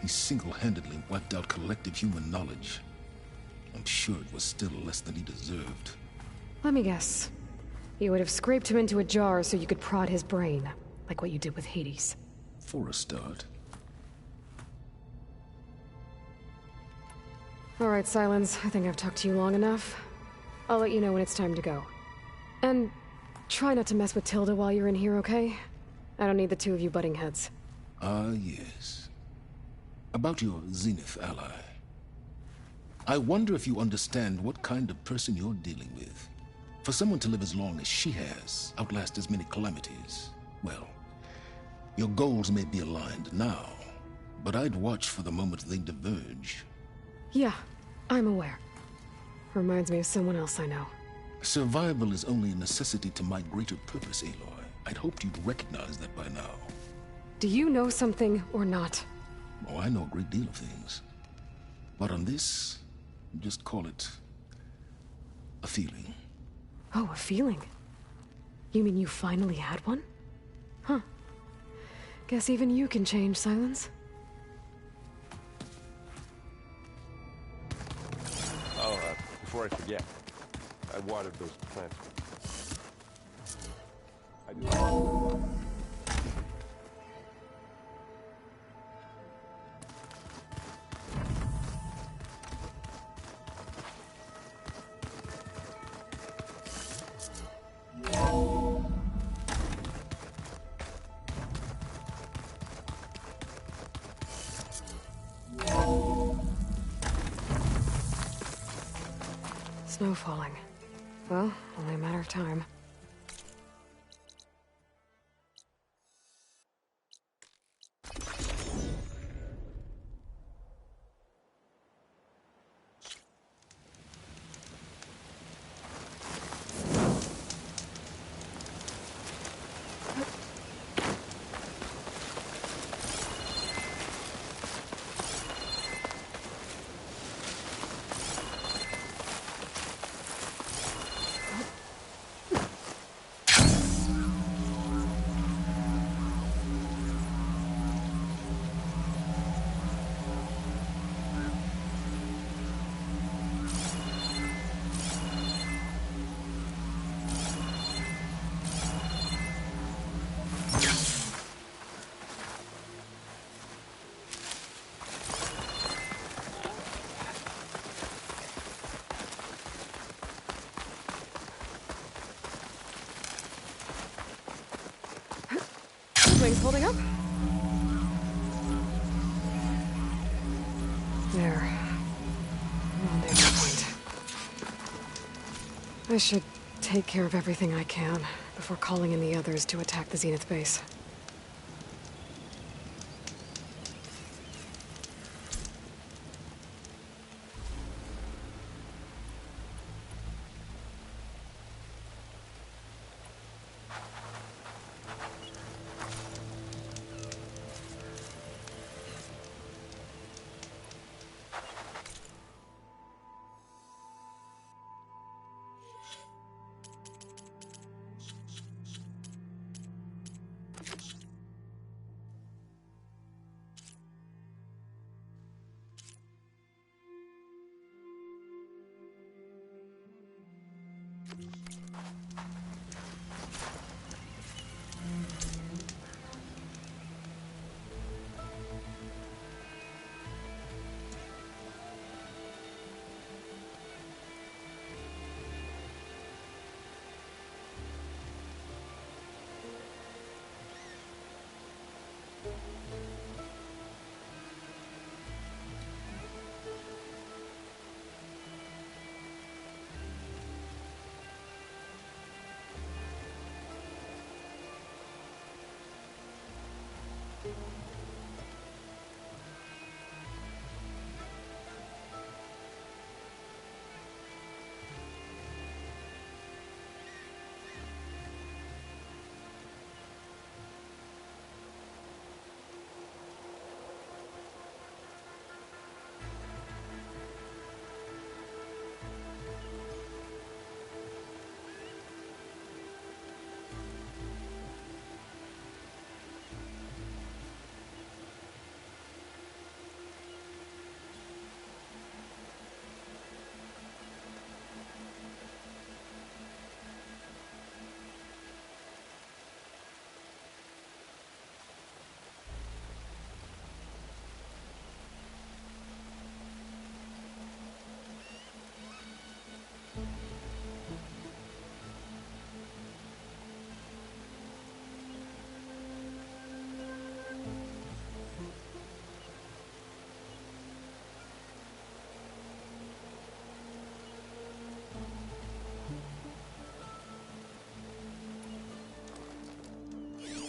He single-handedly wiped out collective human knowledge. I'm sure it was still less than he deserved. Let me guess. You would have scraped him into a jar so you could prod his brain, like what you did with Hades. For a start. All right, Silence. I think I've talked to you long enough. I'll let you know when it's time to go. And try not to mess with Tilda while you're in here, okay? I don't need the two of you butting heads. Ah, yes. About your Zenith ally. I wonder if you understand what kind of person you're dealing with. For someone to live as long as she has, outlast as many calamities, well, your goals may be aligned now, but I'd watch for the moment they diverge. Yeah, I'm aware. Reminds me of someone else I know. Survival is only a necessity to my greater purpose, Aloy. I'd hoped you'd recognize that by now. Do you know something or not? Oh, I know a great deal of things. But on this, just call it a feeling. Oh, a feeling? You mean you finally had one? Huh. Guess even you can change, Silence. Before I forget, I watered those plants. snow falling. Well, only a matter of time. Wings holding up? There. Rendezvous point. I should take care of everything I can before calling in the others to attack the Zenith base.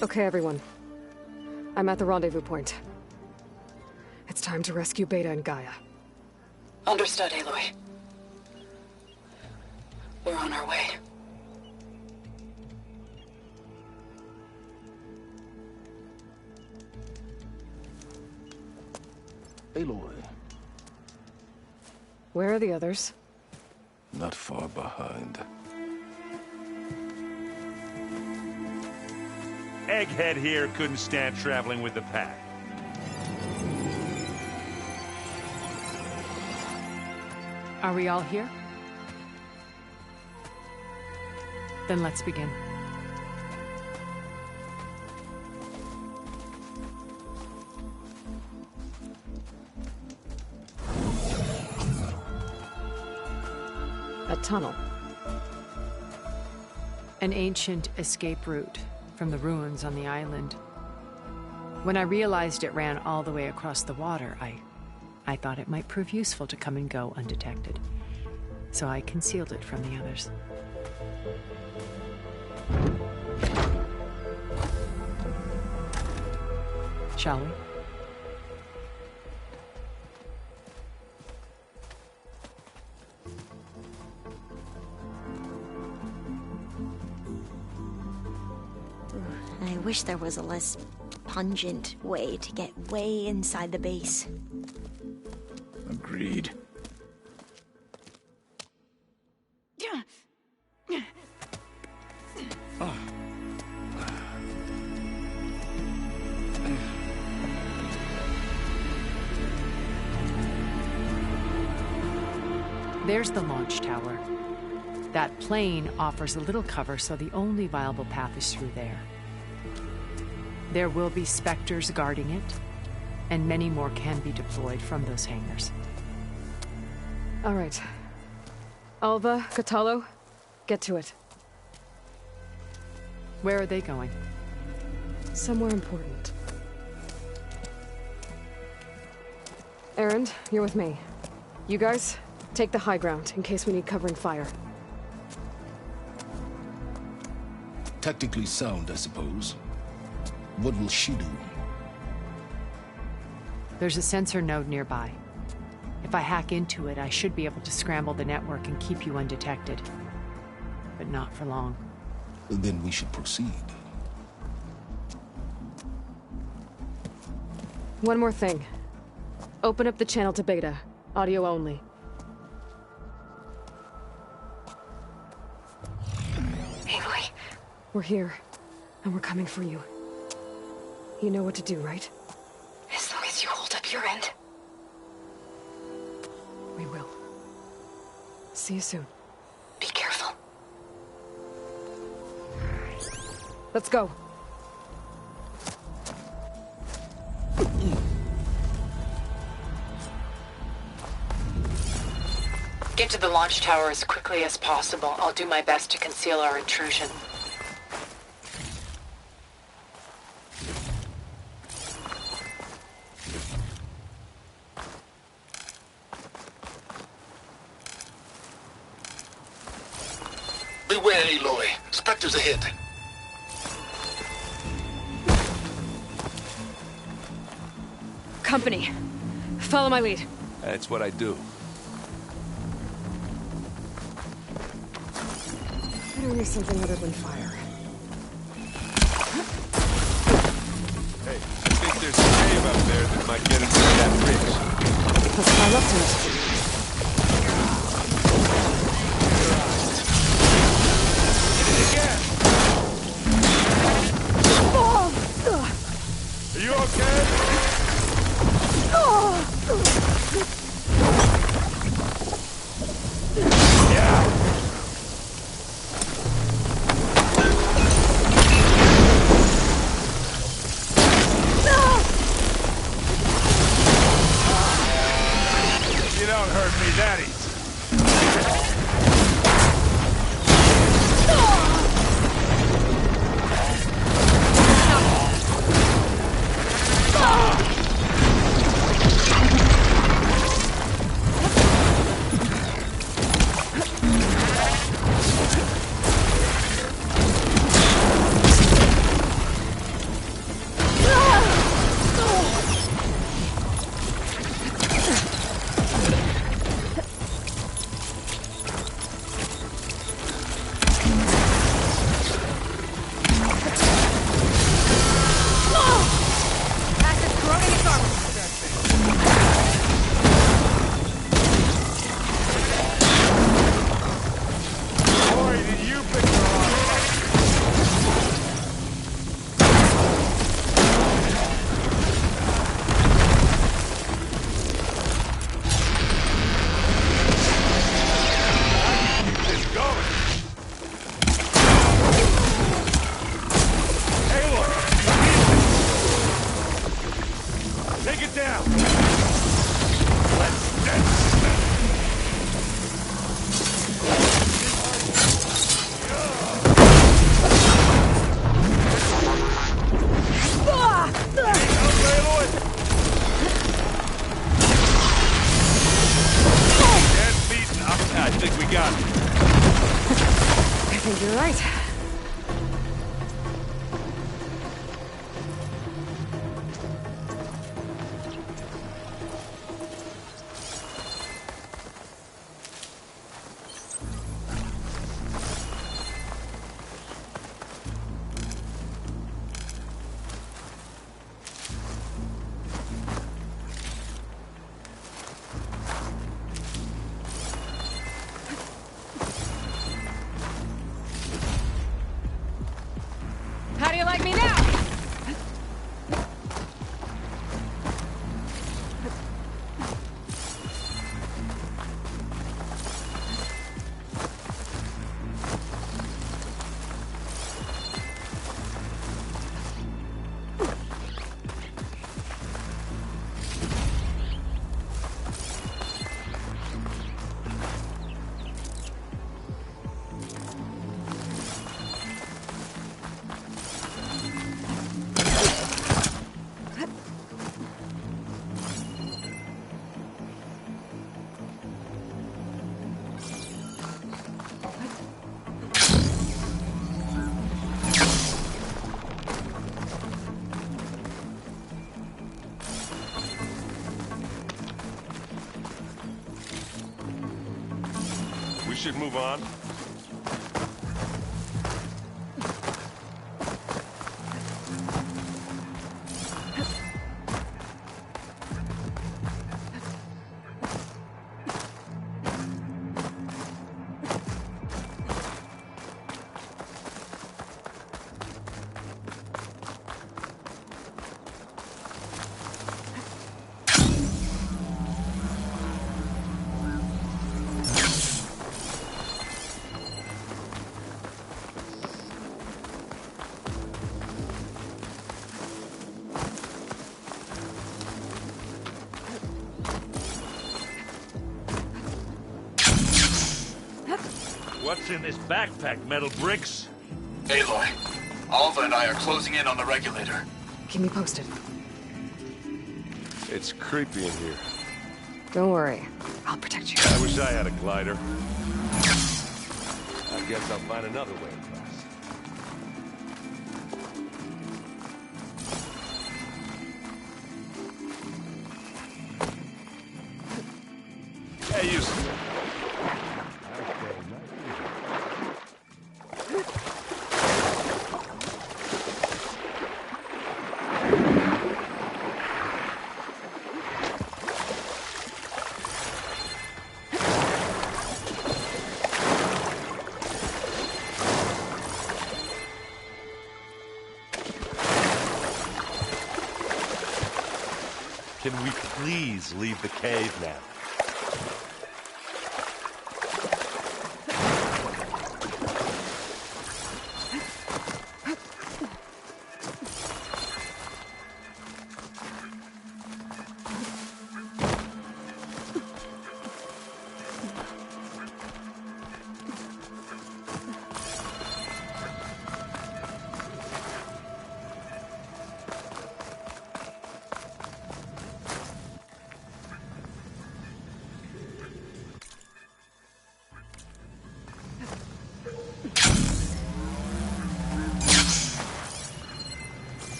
Okay, everyone. I'm at the rendezvous point. It's time to rescue Beta and Gaia. Understood, Aloy. We're on our way. Aloy, Where are the others? not far behind. Egghead here couldn't stand traveling with the pack. Are we all here? Then let's begin. A tunnel. An ancient escape route from the ruins on the island. When I realized it ran all the way across the water, I thought it might prove useful to come and go undetected. so I concealed it from the others. Shall we? I wish there was a less pungent way to get way inside the base. Agreed. There's the launch tower. That plane offers a little cover, so the only viable path is through there. There will be Spectres guarding it, and many more can be deployed from those hangars. All right. Alva, Catalo, get to it. Where are they going? Somewhere important. Erend, you're with me. You guys, take the high ground in case we need covering fire. Tactically sound, I suppose. What will she do? There's a sensor node nearby. If I hack into it, I should be able to scramble the network and keep you undetected. But not for long. Then we should proceed. One more thing. Open up the channel to Beta. Audio only. Aloy. We're here. And we're coming for you. You know what to do, right? As long as you hold up your end. We will. See you soon. Be careful. Let's go. Get to the launch tower as quickly as possible. I'll do my best to conceal our intrusion. Beware, Aloy. Spectres ahead. Company. Follow my lead. That's what I do. I don't need something other than fire. Hey, I think there's a cave up there that might get us to that bridge. Let's climb up to it. Are you okay? You don't hurt me that easy. got? I think you're right. How do you like me now? We should move on. What's in this backpack, metal bricks? Aloy, Alva and I are closing in on the regulator. Keep me posted. It's creepy in here. Don't worry. I'll protect you. I wish I had a glider. I guess I'll find another way across. Hey, you... Can we please leave the cave now?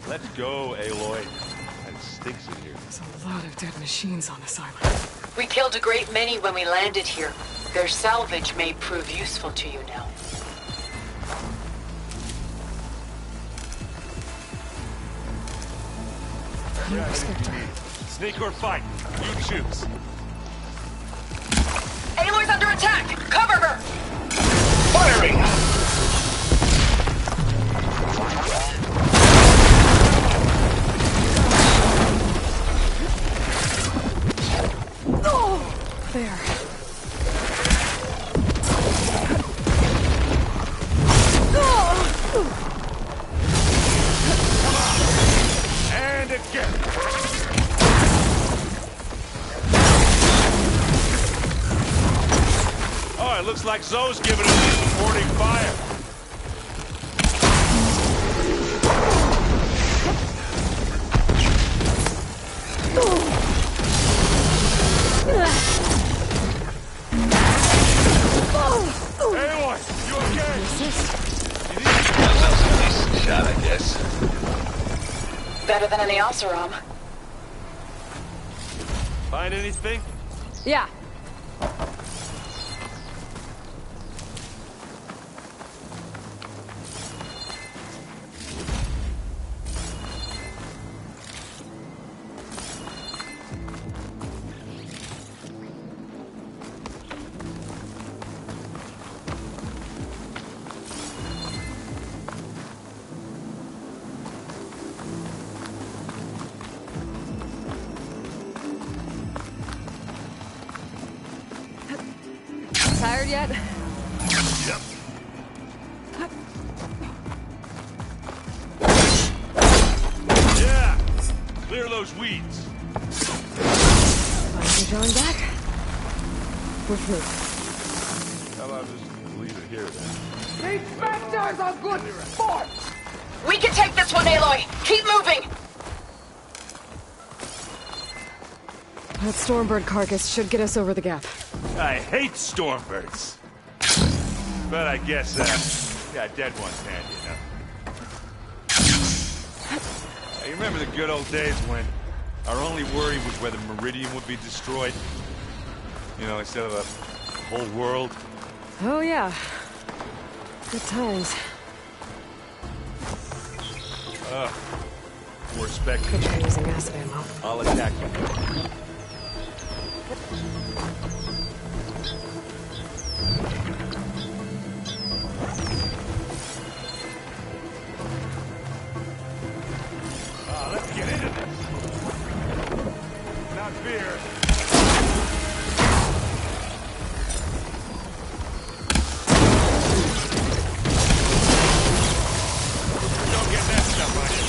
Let's go, Aloy. It stinks in here. There's a lot of dead machines on this island. We killed a great many when we landed here. Their salvage may prove useful to you now. No respect her. Sneak or fight? You choose. Aloy's under attack! Cover her! Firing! There. And again. Oh, it looks like Zoe's giving us a supporting fire. Oh! than any Oseram. Find anything? Yeah. Tired yet? Yep. Yeah! Clear those weeds. Find you drawing back? We're through. How about just leave it here then? These specters are good sport! We can take this one, Aloy! Keep moving! That Stormbird carcass should get us over the gap. I hate stormbirds. But I guess, yeah, dead ones handy enough. You remember the good old days when our only worry was whether Meridian would be destroyed? You know, instead of a whole world? Oh, yeah. Good times. More specters. Could try using acid ammo. I'll attack you. Let's get into this. Not fear. Don't get that stuff on you.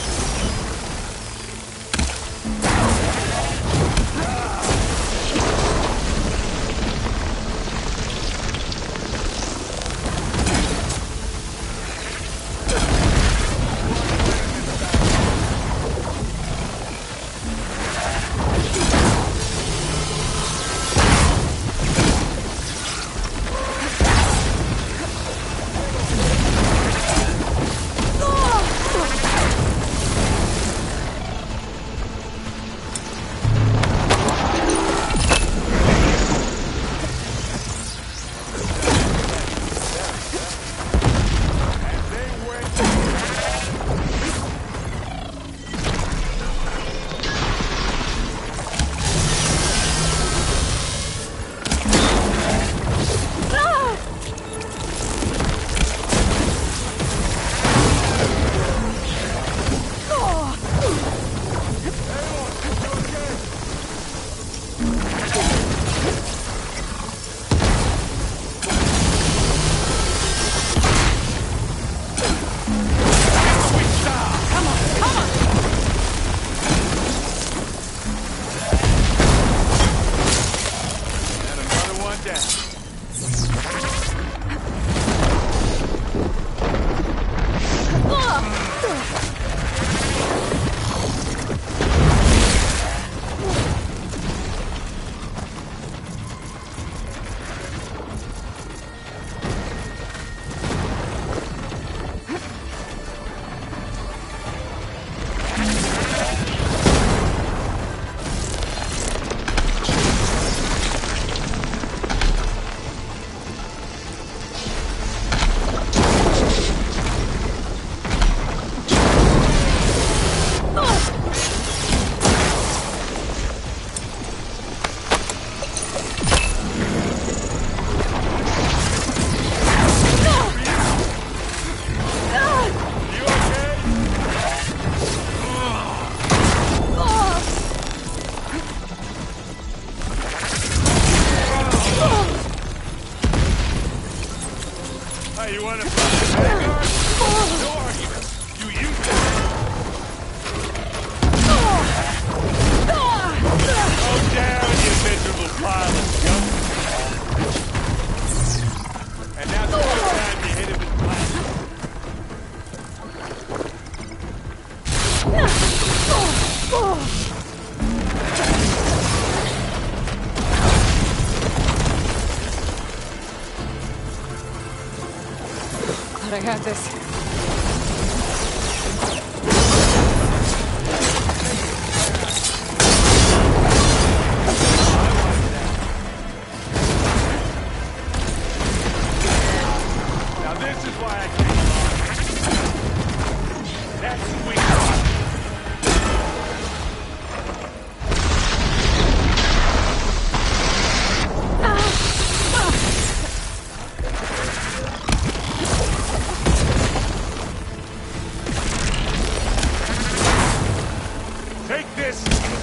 You want to fight Vanguard? No argument. You use it. Oh, down, you miserable pile of scum. And now the first time you hit him in plastic. Thought I had this.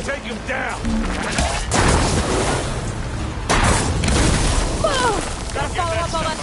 Take him down! Whoa! Gotta follow up on that.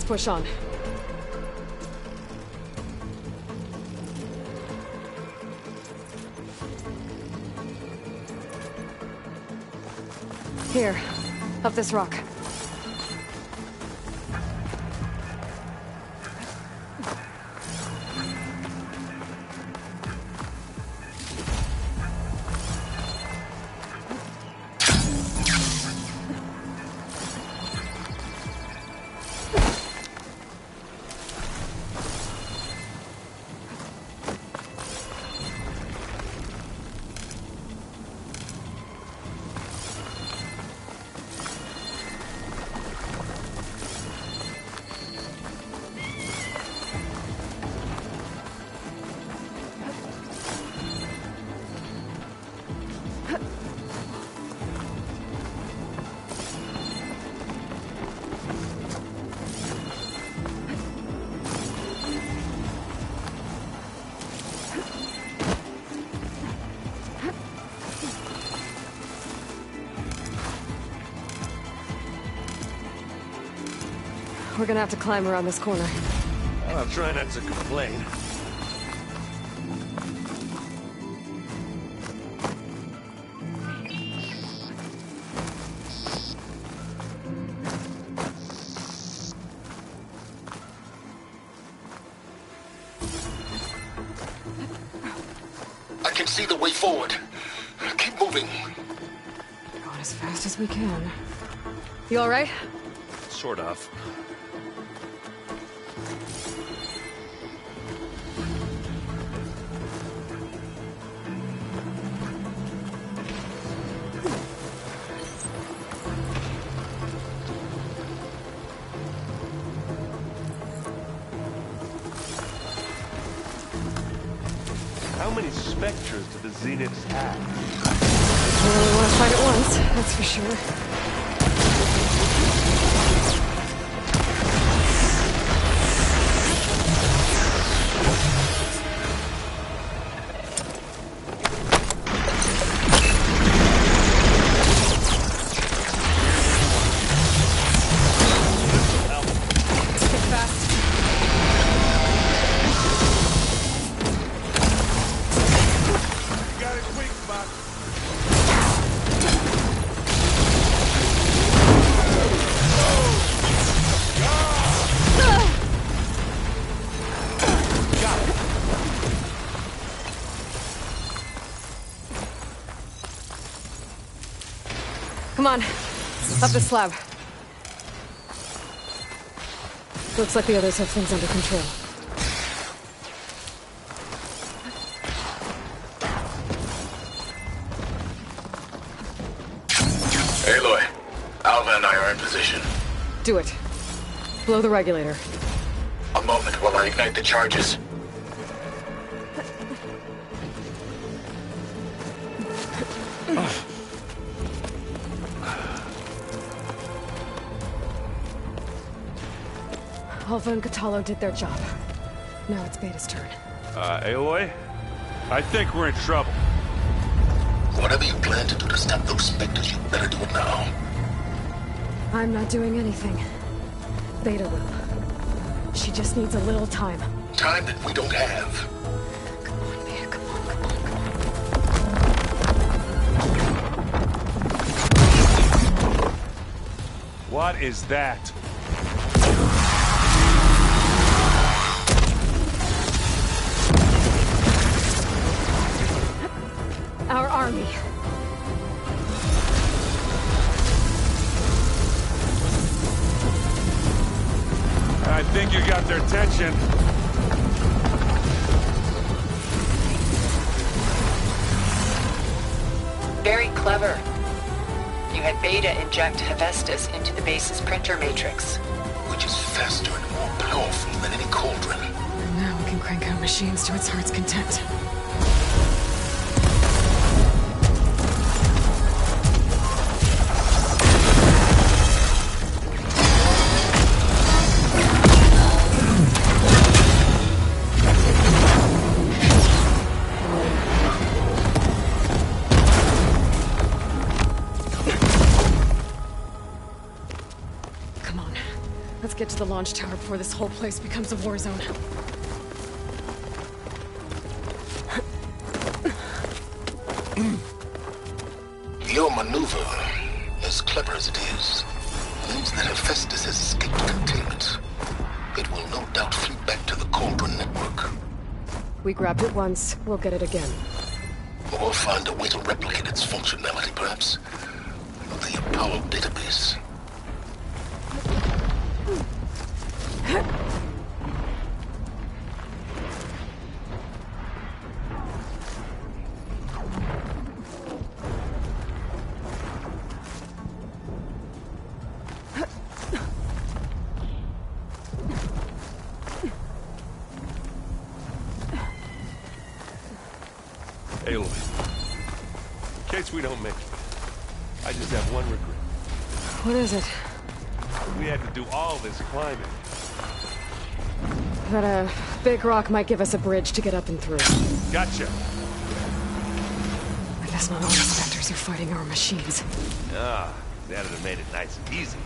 Push on. Here, up this rock. We're gonna have to climb around this corner. I'll try not to complain. I can see the way forward. Keep moving. Going as fast as we can. You all right? Sort of. How many specters do the Zeniths have? We only want to fight it once, that's for sure. Come on, up the slab. Looks like the others have things under control. Aloy, Alva and I are in position. Do it. Blow the regulator. A moment while I ignite the charges. Alva and Catalo did their job. Now it's Beta's turn. Aloy? I think we're in trouble. Whatever you plan to do to stop those specters, you better do it now. I'm not doing anything. Beta will. She just needs a little time. Time that we don't have. Come on, Beta, come on, come on. What is that? Our army. think you got their attention. Very clever. You had Beta inject Hephaestus into the base's printer matrix. Which is faster and more powerful than any cauldron. And now we can crank out machines to its heart's content. Get to the launch tower before this whole place becomes a war zone. Your maneuver, as clever as it is, means that Hephaestus has escaped containment. It will no doubt flee back to the Cauldron network. We grabbed it once, we'll get it again. Or find a way to replicate its functionality, perhaps. The Apollo database. Hey, Lloyd. In case we don't make it, I just have one regret. What is it? We had to do all this climbing. That a big rock might give us a bridge to get up and through. Gotcha. I guess not all the specters are fighting our machines. Ah, that'd have made it nice and easy.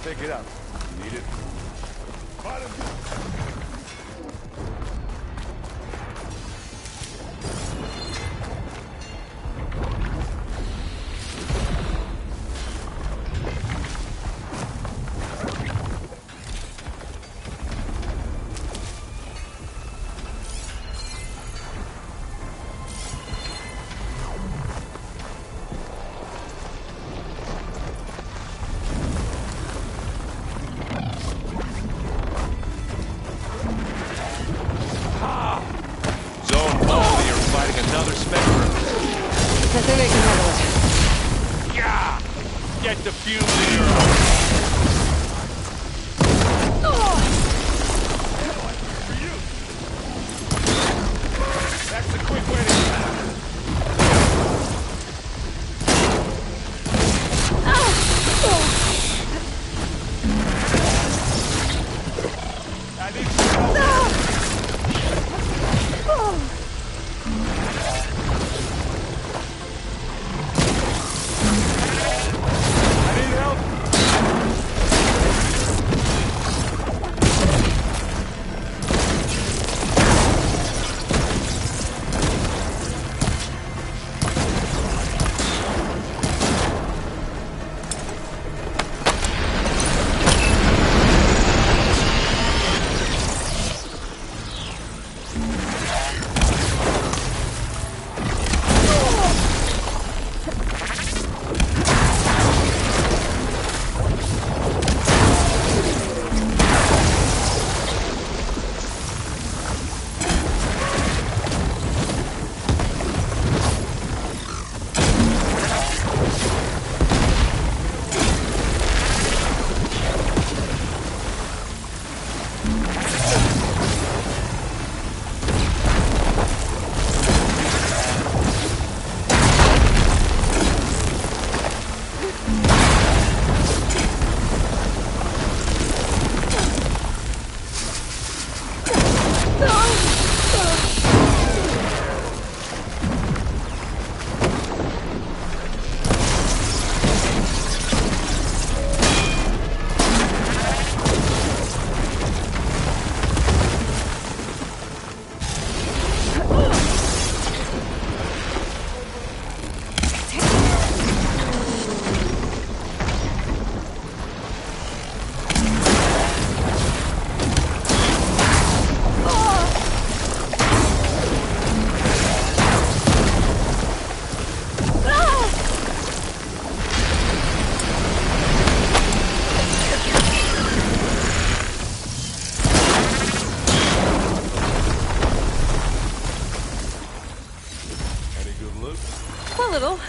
Pick it up. You need it? Bottom. Another spectrum. I think I can handle it. Yeah! Get the fuse in your own. For you. That's the quick way to get out. I need some help. salute? A little.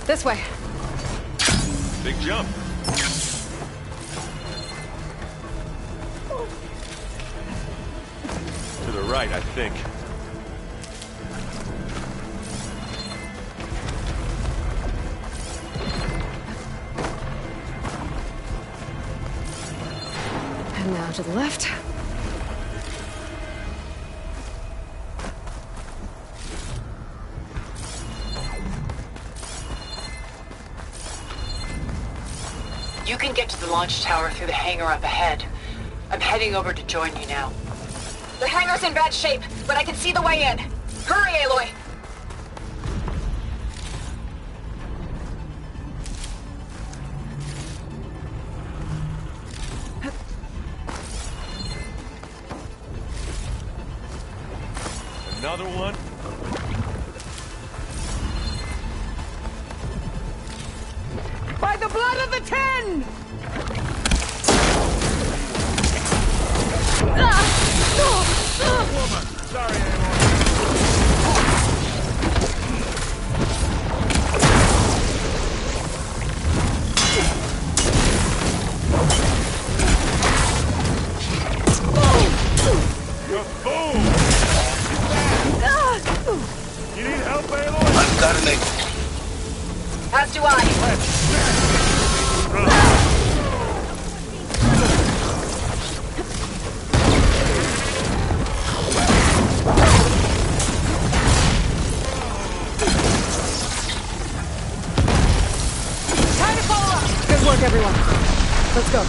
This way. Big jump. To the right, I think. And now to the left. You can get to the launch tower through the hangar up ahead. I'm heading over to join you now. The hangar's in bad shape, but I can see the way in. Hurry, Aloy! Another one. By the blood of the Ten! Woman, sorry, Aloy. Kaboom! You need help, Aloy? I've got an angle. As do I. Time to follow up! Good work, everyone. Let's go.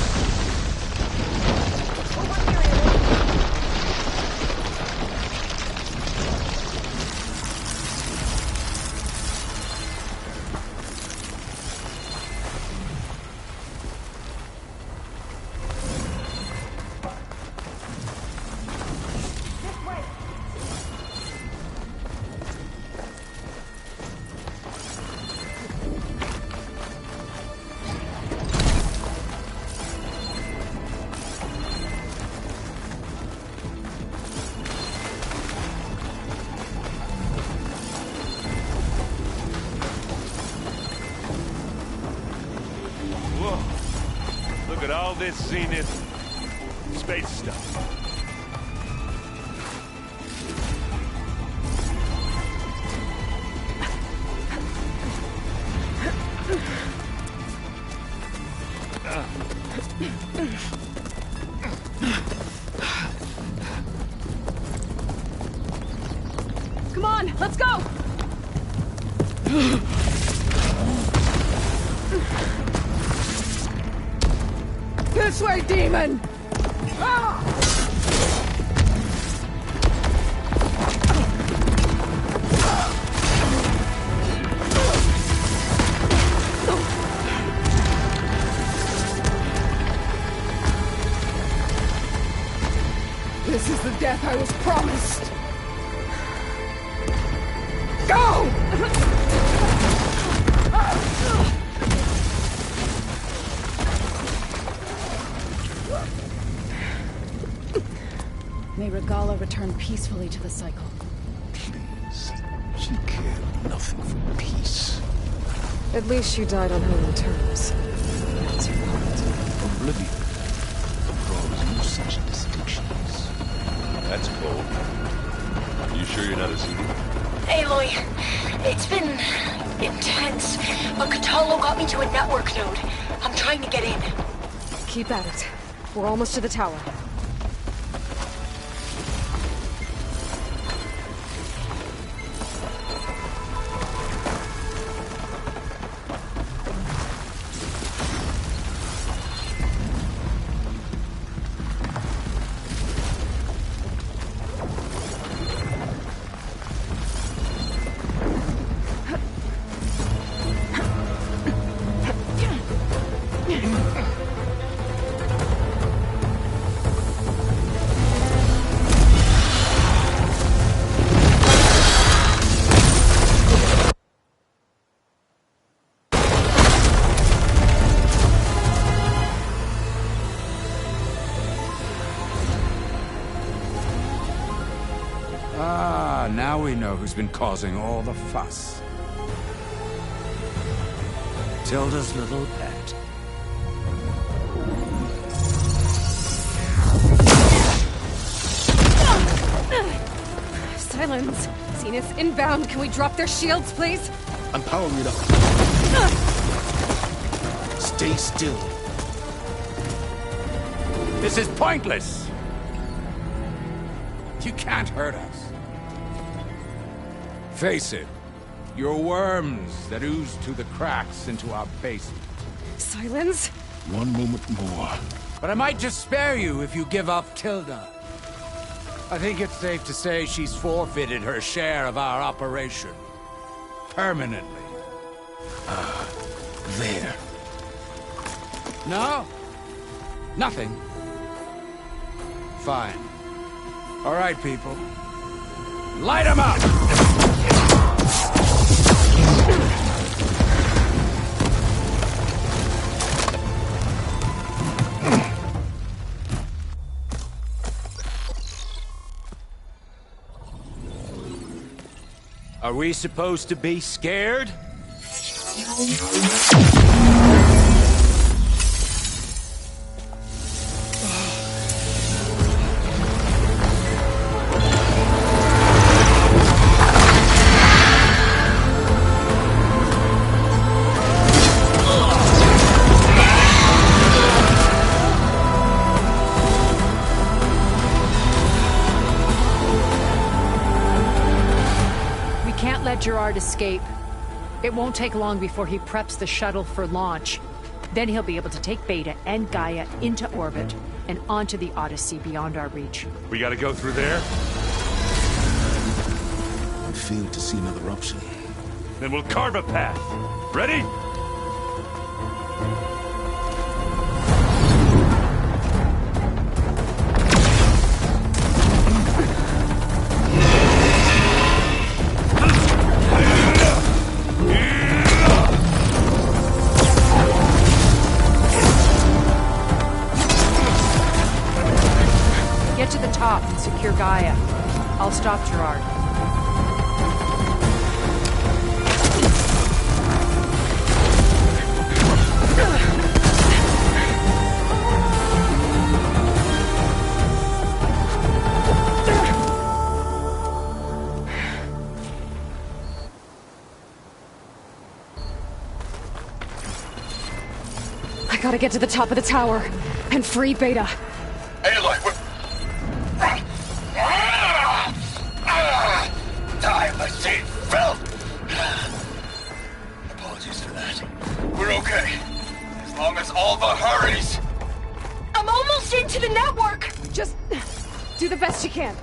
Whoa. Look at all this zenith space stuff. Come on, let's go! This way, demon! This is the death I was promised! Go! May Regala return peacefully to the cycle. Please. She cared nothing for peace. At least she died on her own terms. That's her point. Oblivion. Abroad no such distinctions. That's cold. Are you sure you're not a Zuni? Aloy, it's been intense, but Catalo got me to a network node. I'm trying to get in. Keep at it. We're almost to the tower. Now we know who's been causing all the fuss. Tilda's little pet. Silence! Zenith, inbound! Can we drop their shields, please? I'm powering it up. Stay still. This is pointless! You can't hurt us. Face it, you're worms that ooze through the cracks into our basement. Silence? One moment more. But I might just spare you if you give up Tilda. I think it's safe to say she's forfeited her share of our operation. Permanently. There. No? Nothing? Fine. All right, people. Light 'em up! Are we supposed to be scared? Gerard escape. It won't take long before he preps the shuttle for launch. Then he'll be able to take Beta and Gaia into orbit and onto the Odyssey beyond our reach. We gotta go through there? I fail to see another option. Then we'll carve a path. Ready? Get to the top and secure Gaia. I'll stop Gerard. I gotta get to the top of the tower and free Beta. Aloy, time machine fell. Apologies for that. We're okay. As long as Alva hurries. I'm almost into the network! Just do the best you can.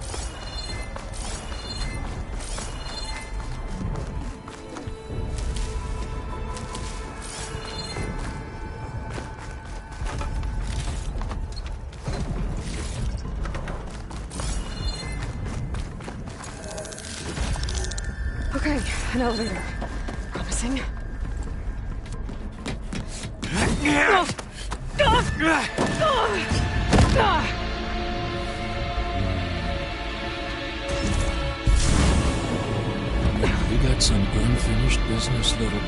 Okay, an elevator. Promising. Unfinished business, little girl.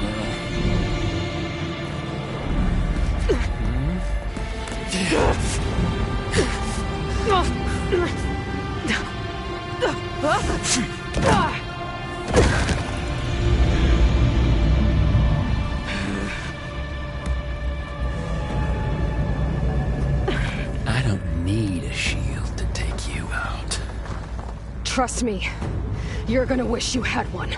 I don't need a shield to take you out. Trust me, you're gonna wish you had one.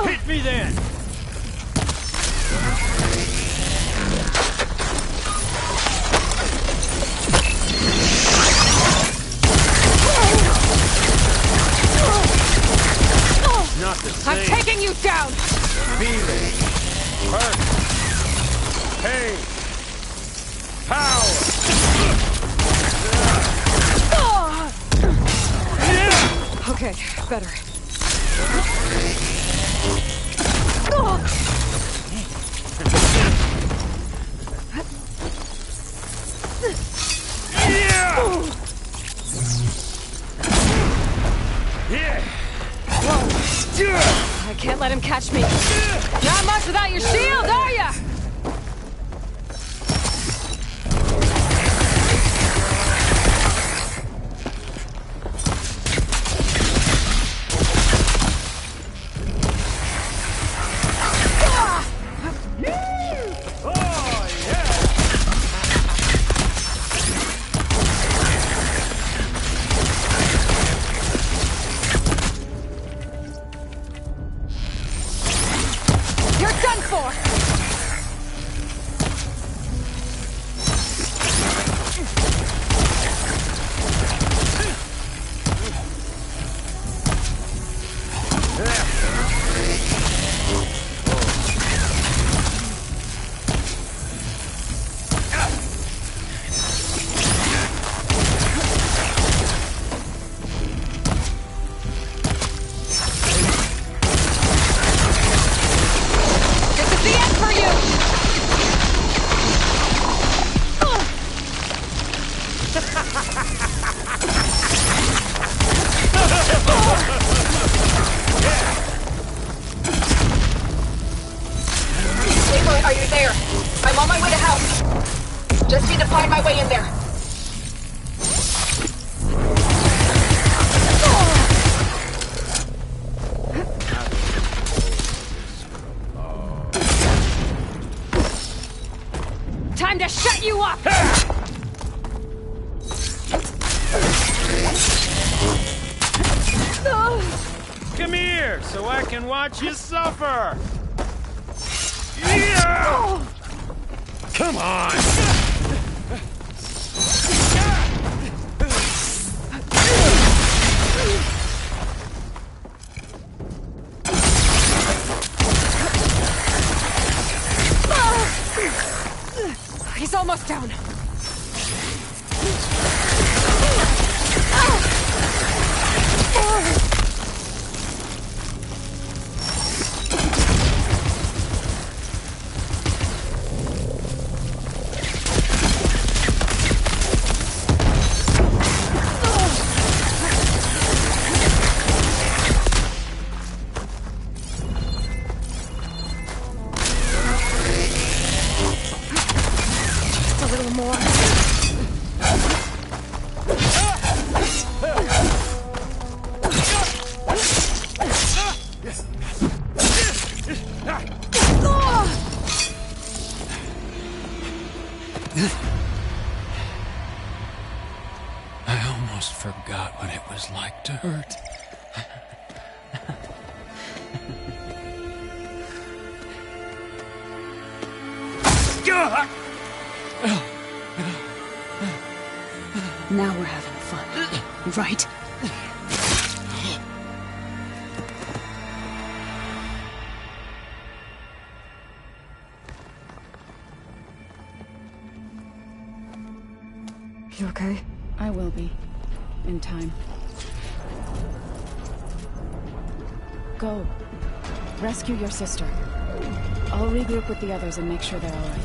Hit me then! Not the same. I'm taking you down! Feeling. Hurt. Pain. Power. Okay, better. I can't let him catch me. Not much without your shield, are ya? You're done for! This is the end for you! Aloy, are you there? I'm on my way to house. Just need to find my way in there. Time to shut you up! Come here, so I can watch you suffer! Come on! He's almost down. Just a little more. I almost forgot what it was like to hurt. Now we're having fun, right? You okay? I will be. In time. Go. Rescue your sister. I'll regroup with the others and make sure they're all right.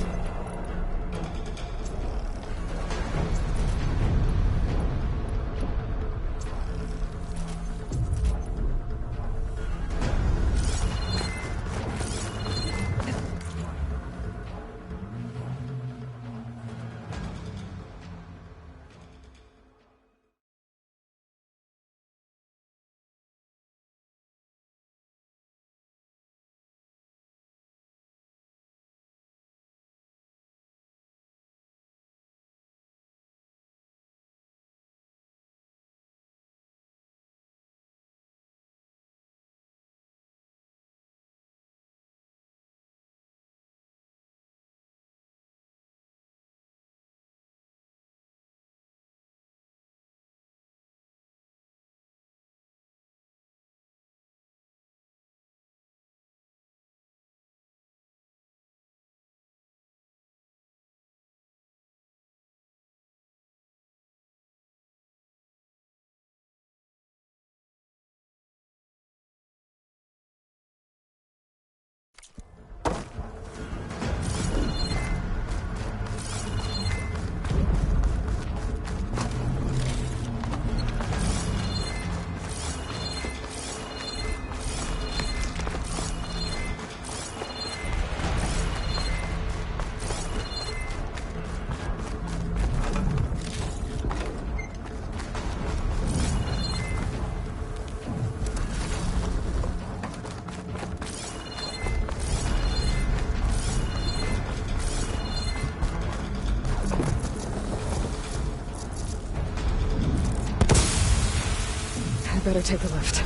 Better take the lift.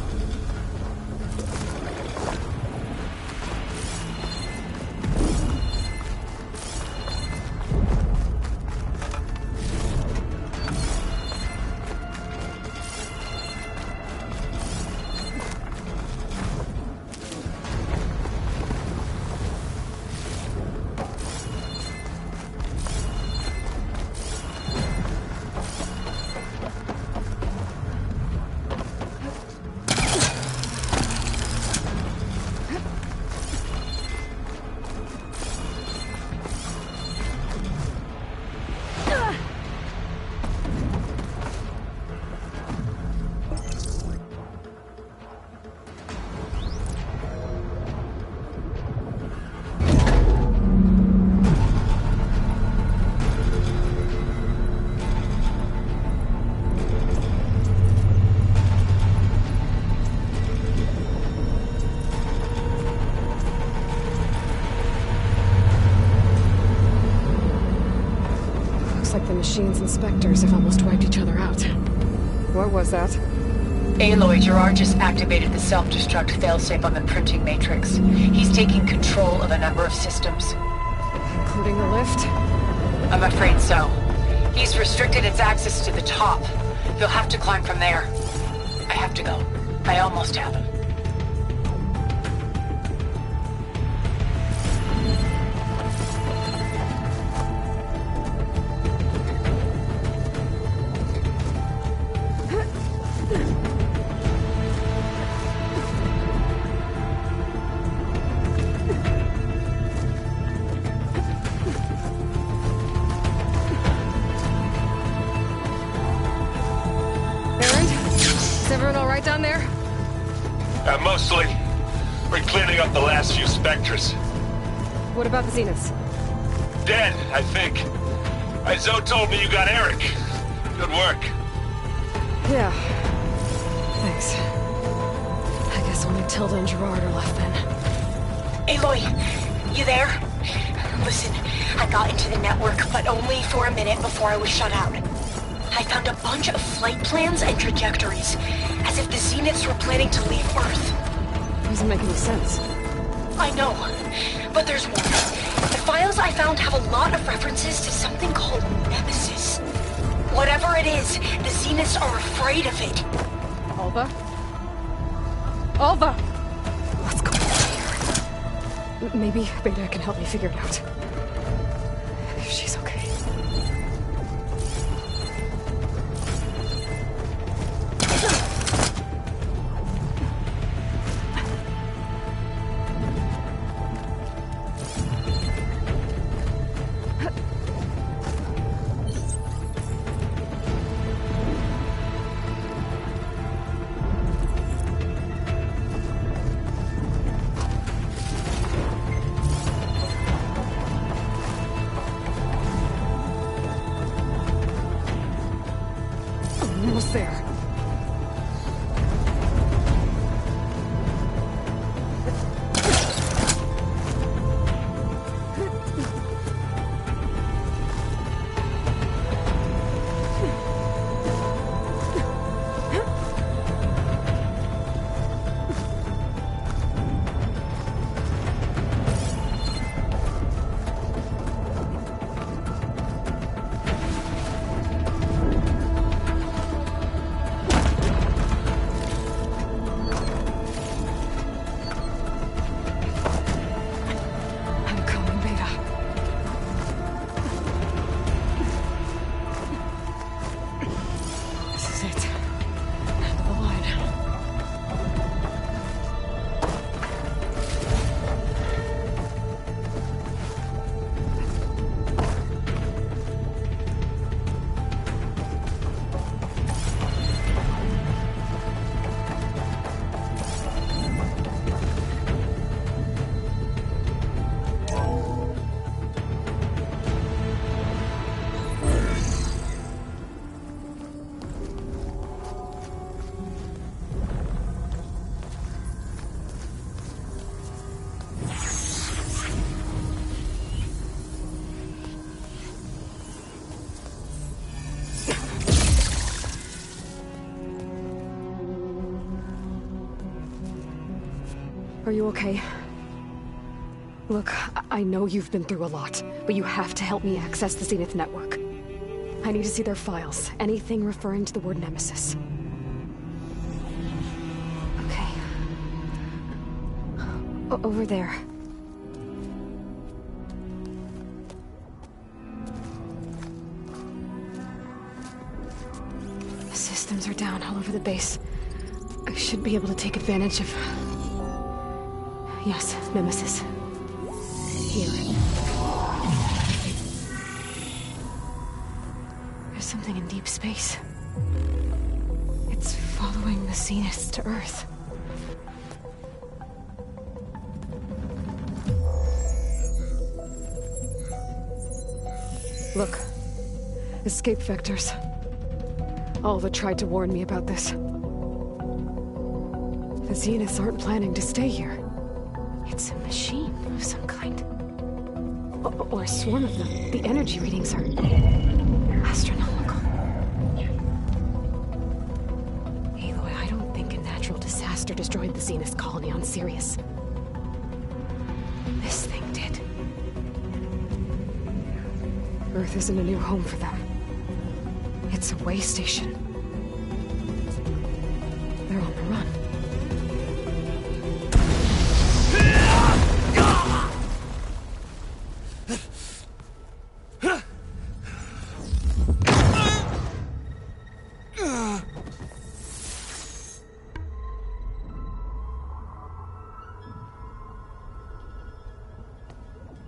Looks like the machine's inspectors have almost wiped each other out. What was that? Aloy, Gerard just activated the self-destruct failsafe on the printing matrix. He's taking control of a number of systems. Including the lift? I'm afraid so. He's restricted its access to the top. You'll have to climb from there. I have to go. I almost have him. Down there? Mostly. We're cleaning up the last few Spectres. What about the Zeniths? Dead, I think. Zoe told me you got Eric. Good work. Yeah. Thanks. I guess only Tilda and Gerard are left then. Aloy, you there? Listen, I got into the network, but only for a minute before I was shut out. I found a bunch of flight plans and trajectories, as if the Zeniths were planning to leave Earth. Doesn't make any sense. I know, but there's more. The files I found have a lot of references to something called Nemesis. Whatever it is, the Zeniths are afraid of it. Alva? Alva! What's going on here? Maybe Beta can help me figure it out. If she's okay. almost there. Are you okay? Look, I know you've been through a lot, but you have to help me access the Zenith network. I need to see their files, anything referring to the word Nemesis. Okay. Over there. The systems are down all over the base. I should be able to take advantage of... Yes, Nemesis. Here. There's something in deep space. It's following the Zeniths to Earth. Look. Escape vectors. Alva tried to warn me about this. The Zeniths aren't planning to stay here. It's a machine of some kind. Or a swarm of them. The energy readings are... astronomical. Aloy, I don't think a natural disaster destroyed the Zenith colony on Sirius. This thing did. Earth isn't a new home for them. It's a way station. They're on the run.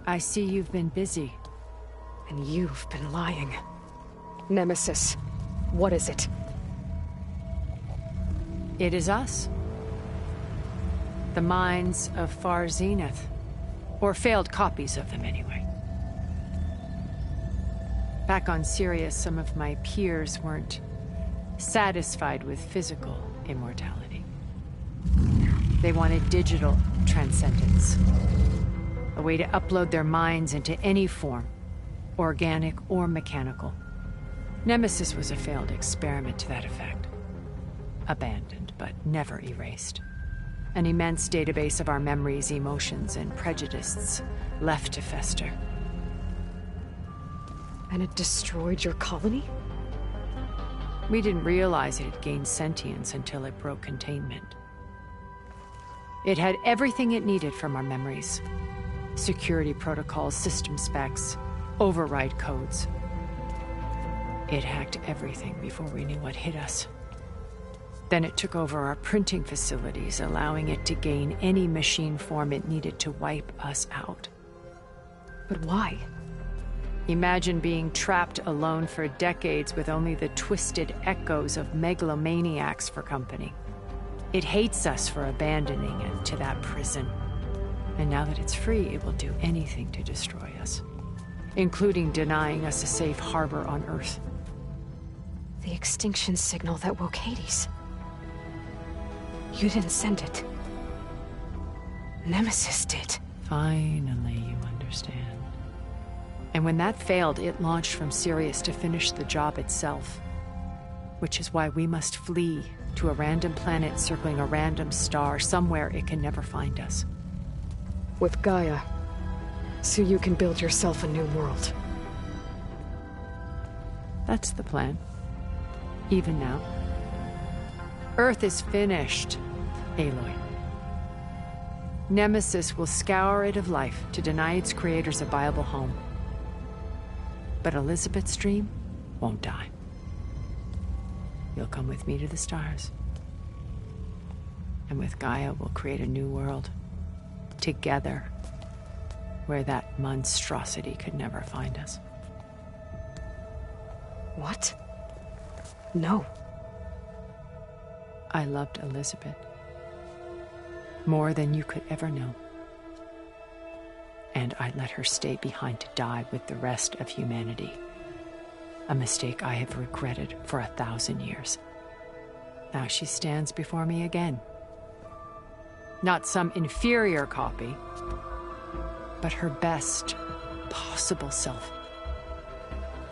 I see you've been busy. And you've been lying. Nemesis, what is it? It is us. The minds of Far Zenith. Or failed copies of them, anyway. Back on Sirius, some of my peers weren't satisfied with physical immortality. They wanted digital transcendence. A way to upload their minds into any form, organic or mechanical. Nemesis was a failed experiment to that effect. Abandoned, but never erased. An immense database of our memories, emotions, and prejudices left to fester. And it destroyed your colony? We didn't realize it had gained sentience until it broke containment. It had everything it needed from our memories. Security protocols, system specs, override codes. It hacked everything before we knew what hit us. Then it took over our printing facilities, allowing it to gain any machine form it needed to wipe us out. But why? Imagine being trapped alone for decades with only the twisted echoes of megalomaniacs for company. It hates us for abandoning it to that prison. And now that it's free, it will do anything to destroy us, including denying us a safe harbor on Earth. The extinction signal that woke Hades. You didn't send it. Nemesis did. Finally, you understand. And when that failed, it launched from Sirius to finish the job itself. Which is why we must flee to a random planet circling a random star, somewhere it can never find us. With Gaia. So you can build yourself a new world. That's the plan. Even now. Earth is finished, Aloy. Nemesis will scour it of life to deny its creators a viable home. But Elizabeth's dream won't die. You'll come with me to the stars. And with Gaia, we'll create a new world. Together. Where that monstrosity could never find us. What? No. I loved Elizabeth. More than you could ever know. And I let her stay behind to die with the rest of humanity. A mistake I have regretted for 1,000 years. Now she stands before me again. Not some inferior copy, but her best possible self.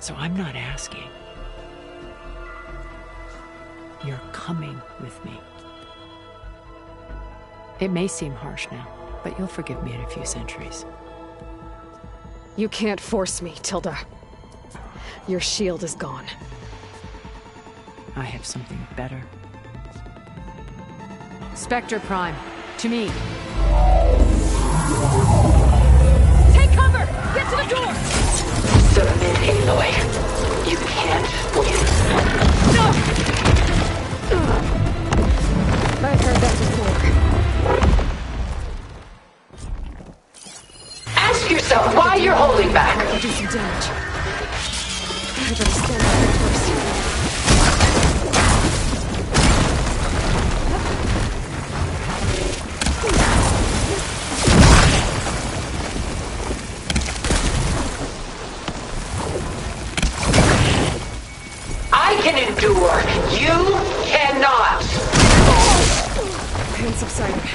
So I'm not asking. You're coming with me. It may seem harsh now, but you'll forgive me in a few centuries. You can't force me, Tilda. Your shield is gone. I have something better. Spectre Prime, to me. Take cover! Get to the door! Submit, Aloy. You can't win. No! I've heard that before. Ask yourself why you're holding back. I'll do some damage. I better stand up first. I can endure. You cannot. Pain subsided.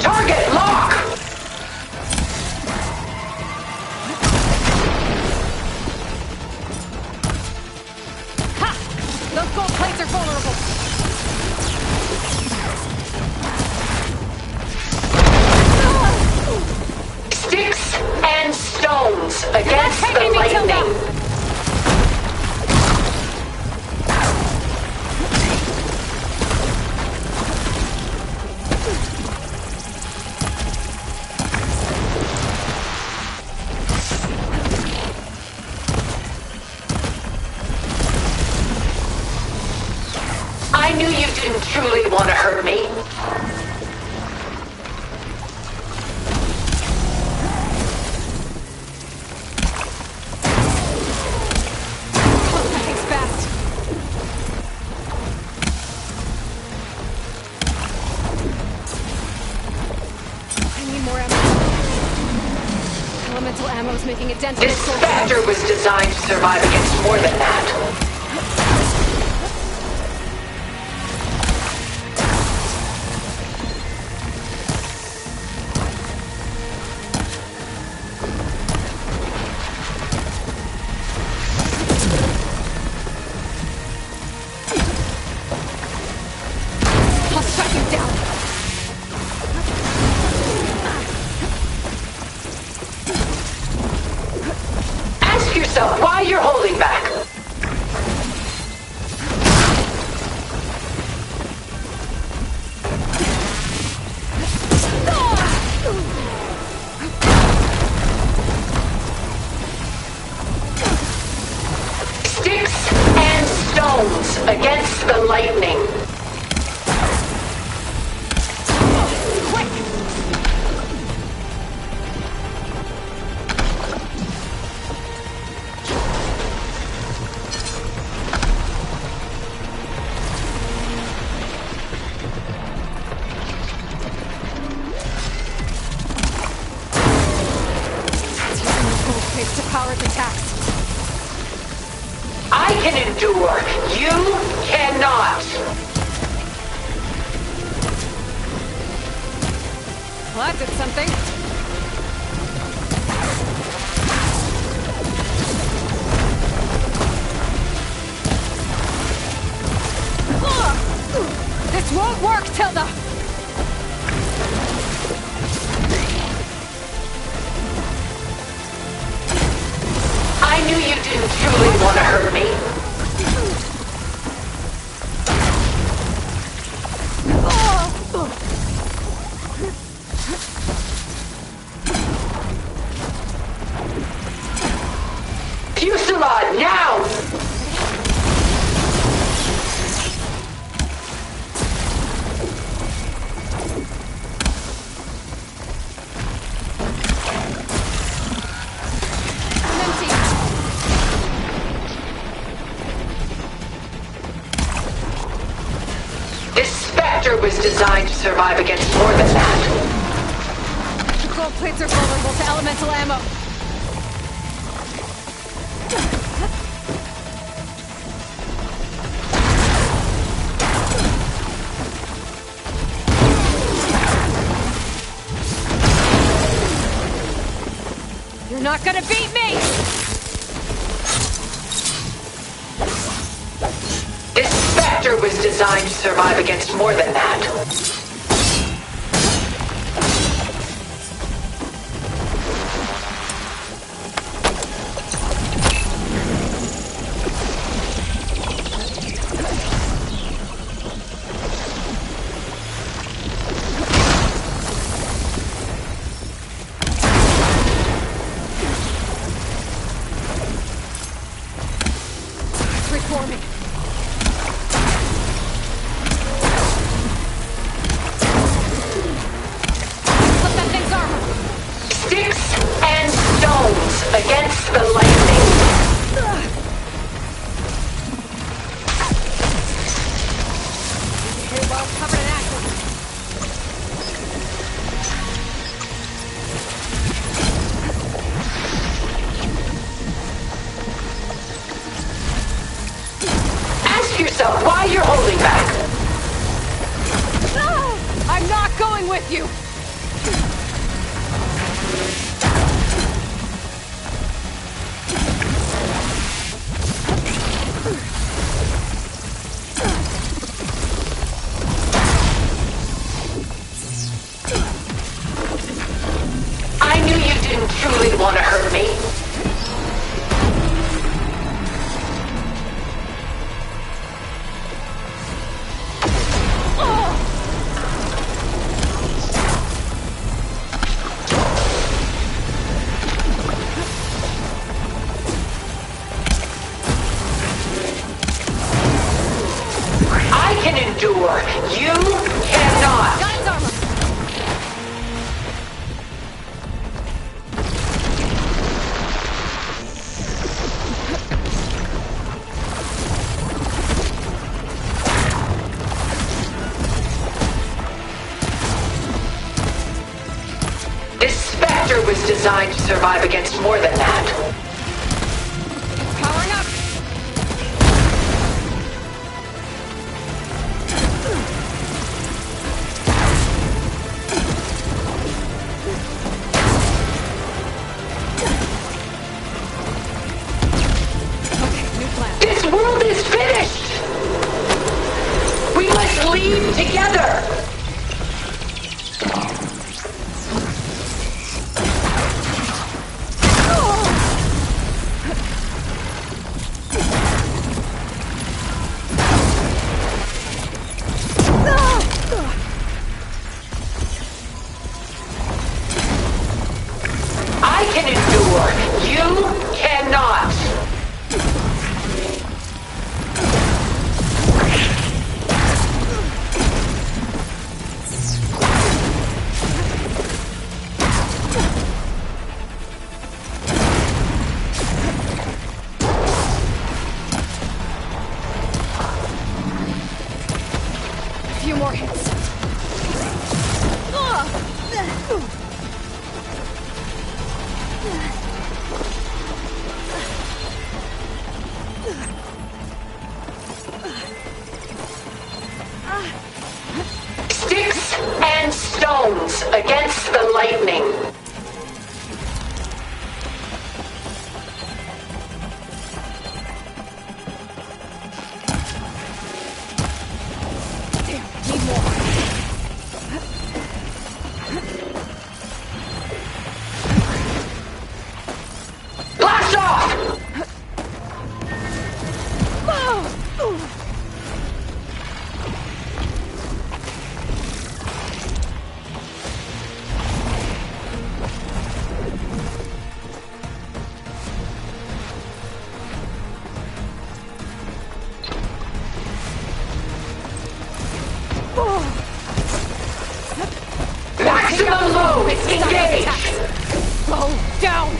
Target lock! Ha! Those gold plates are vulnerable. Sticks and stones against the lightning. I knew you didn't truly want to hurt me. Nothing's fast. I need more ammo. Elemental ammo's making a dent in This its soul. Spectre was designed to survive against more than that. I'll strike you down. Ask yourself why you're holding back. Sticks and stones against the lightning. can endure. You cannot. Well, that did something. This won't work, Tilda! I knew you didn't truly want to hurt me. Fusillade, now! Was designed to survive against more than that. The gold plates are vulnerable to elemental ammo. You're not gonna beat me! Was designed to survive against more than that. Reforming. Against the lightning. Very well covered in action. Ask yourself why you're holding back. I'm not going with you. Truly want to hurt me? I can endure. You cannot. Guns armor. Was designed to survive against more than that. Powering up. Okay, new plan. This world is finished. We must leave together. against the lightning. Blast off! Maximum load! Engage! Slow down!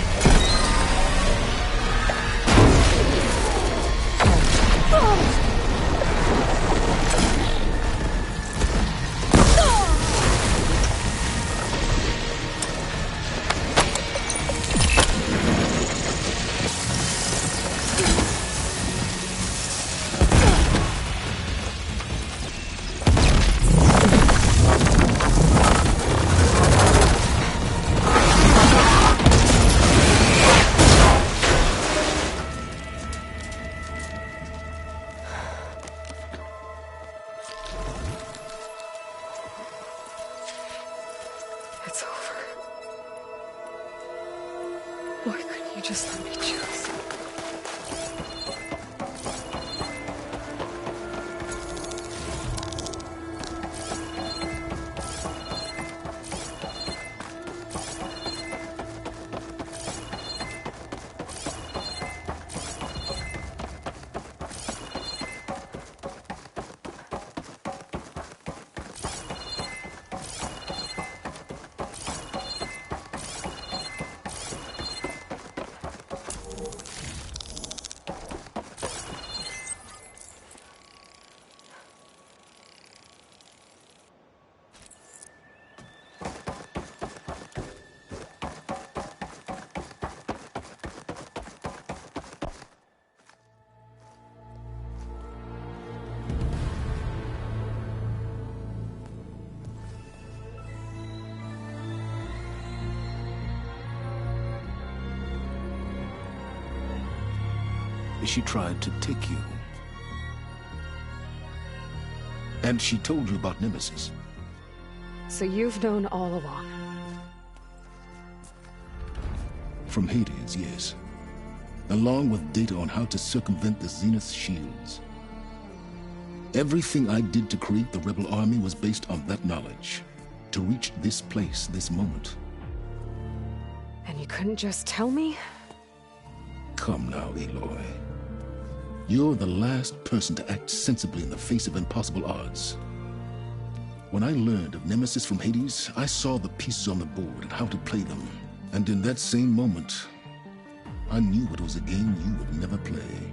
It's over. Why couldn't you just let me choose? She tried to take you. And she told you about Nemesis. So you've known all along. From Hades, yes. Along with data on how to circumvent the Zenith shields. Everything I did to create the rebel army was based on that knowledge. To reach this place, this moment. And you couldn't just tell me? Come now, Aloy. You're the last person to act sensibly in the face of impossible odds. When I learned of Nemesis from Hades, I saw the pieces on the board and how to play them. And in that same moment, I knew it was a game you would never play.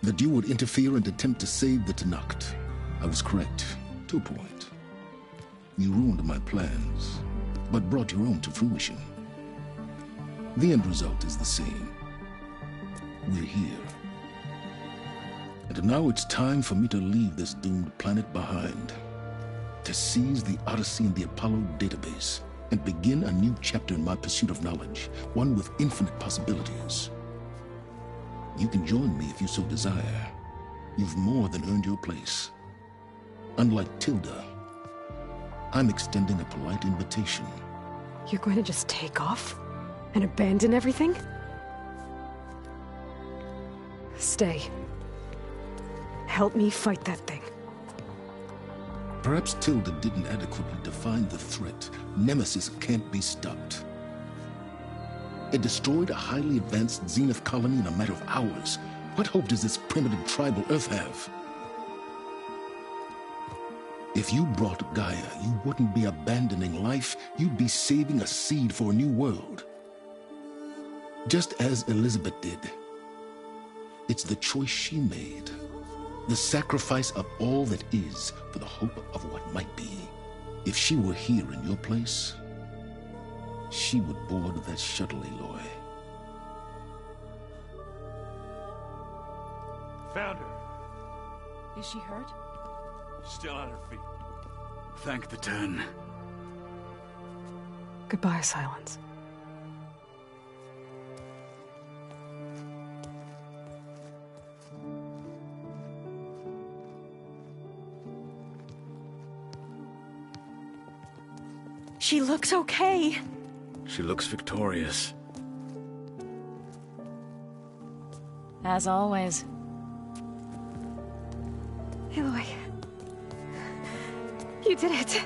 That you would interfere and attempt to save the Tenakth. I was correct, to a point. You ruined my plans, but brought your own to fruition. The end result is the same. We're here. And now it's time for me to leave this doomed planet behind. To seize the Odyssey and the Apollo database, and begin a new chapter in my pursuit of knowledge, one with infinite possibilities. You can join me if you so desire. You've more than earned your place. Unlike Tilda, I'm extending a polite invitation. You're going to just take off? And abandon everything? Stay. Help me fight that thing. Perhaps Tilda didn't adequately define the threat. Nemesis can't be stopped. It destroyed a highly advanced Zenith colony in a matter of hours. What hope does this primitive tribal Earth have? If you brought Gaia, you wouldn't be abandoning life, you'd be saving a seed for a new world. Just as Elizabeth did. It's the choice she made. The sacrifice of all that is for the hope of what might be. If she were here in your place, she would board that shuttle, Aloy. Found her. Is she hurt? Still on her feet. Thank the 10. Goodbye, silence. She looks okay. She looks victorious. As always. Aloy. You did it.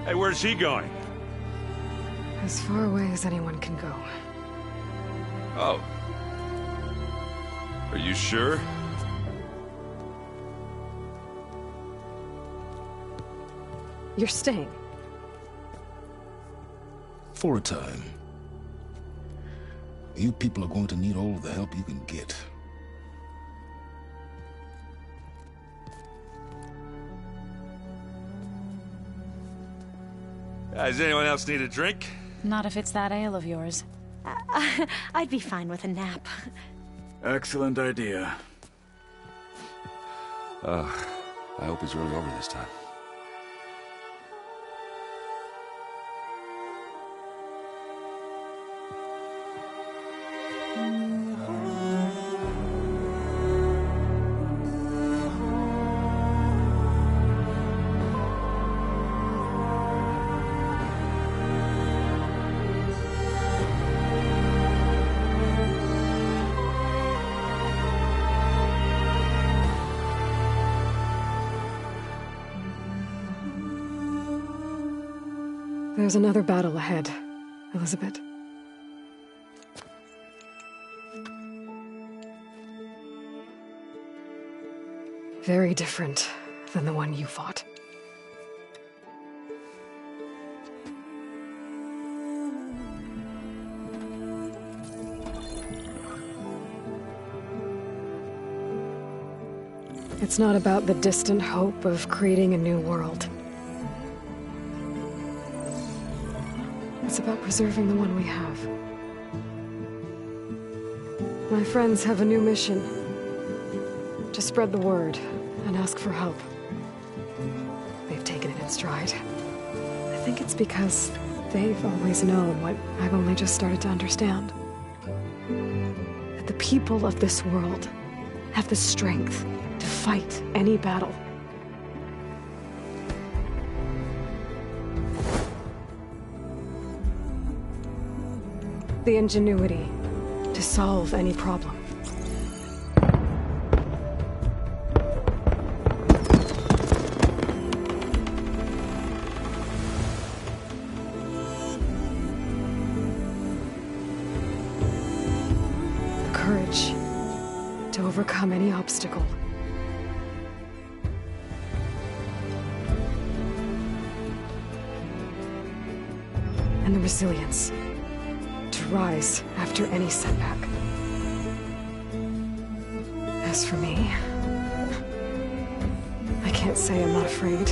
Hey, where's he going? As far away as anyone can go. Oh. Are you sure? You're staying. For a time. You people are going to need all the help you can get. Does anyone else need a drink? Not if it's that ale of yours. I'd be fine with a nap. Excellent idea. I hope he's really over this time. There's another battle ahead, Elizabeth. Very different than the one you fought. It's not about the distant hope of creating a new world. It's about preserving the one we have. My friends have a new mission. To spread the word and ask for help. They've taken it in stride. I think it's because they've always known what I've only just started to understand. That the people of this world have the strength to fight any battle. The ingenuity to solve any problem. The courage to overcome any obstacle. And the resilience rise after any setback. As for me, I can't say I'm not afraid.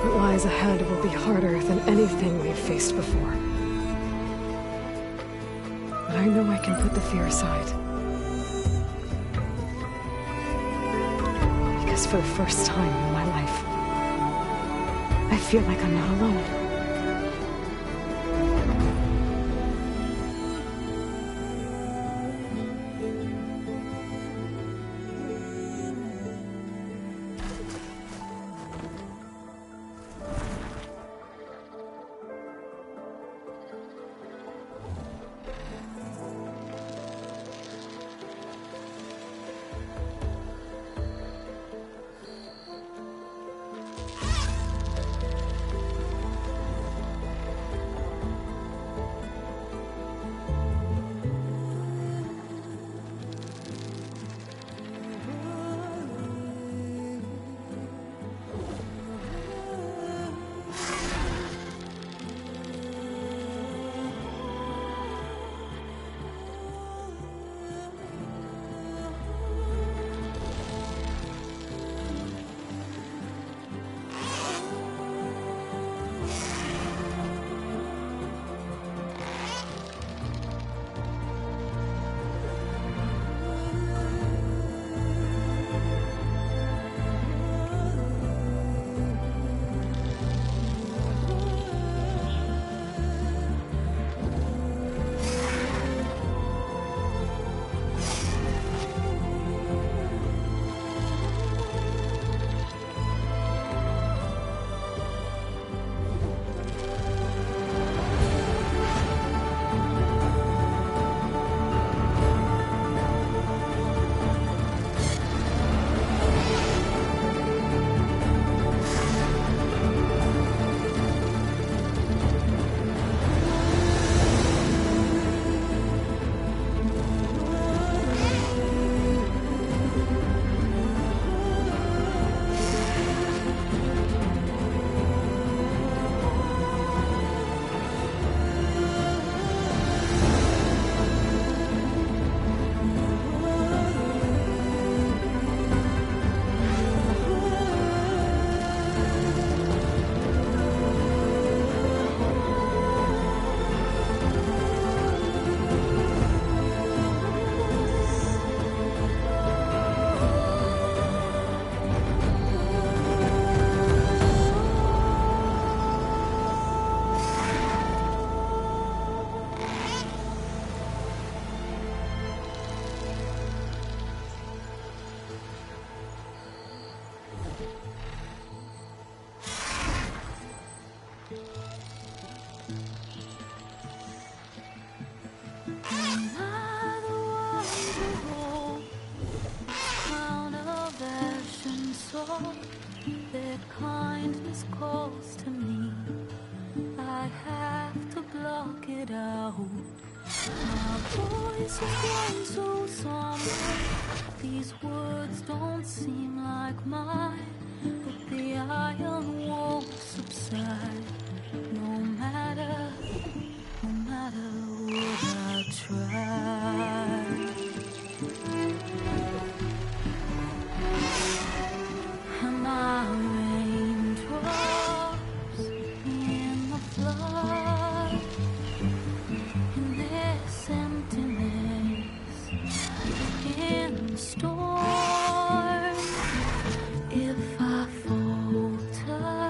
What lies ahead will be harder than anything we've faced before. But I know I can put the fear aside. Because for the first time in my life, I feel like I'm not alone. Am I the one who holds the crown of ash and sword? Their kindness calls to me. I have to block it out. My voice has grown so somber. These words don't seem like mine, but the iron won't subside. No matter what I try. Am I raindrops in the flood? In this emptiness, in the storm, if I falter,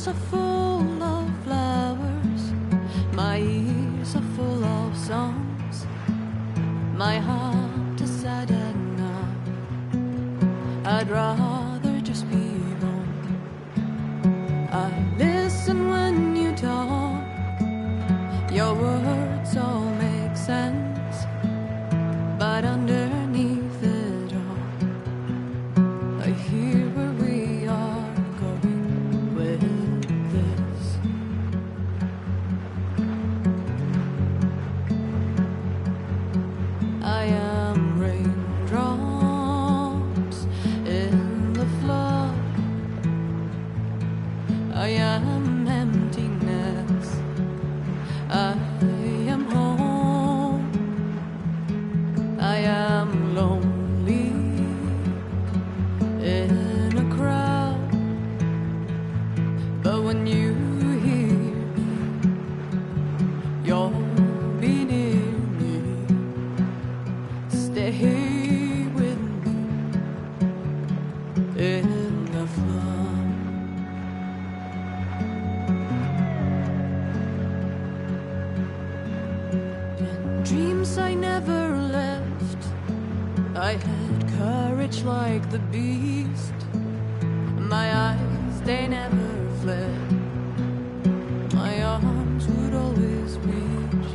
hands are full of flowers, my ears are full of songs, my heart is sad enough. I'd rather just be wrong. I listen when you talk, your words all make sense, but underneath it all, I hear where we are going with this. I am raindrops in the flood. I am emptiness. I am home. I am lonely in a crowd. But when you hear me, you'll be near me. Stay with me in the flood. Dreams I never left. I had courage like the beast. My eyes, they never fled. My arms would always reach.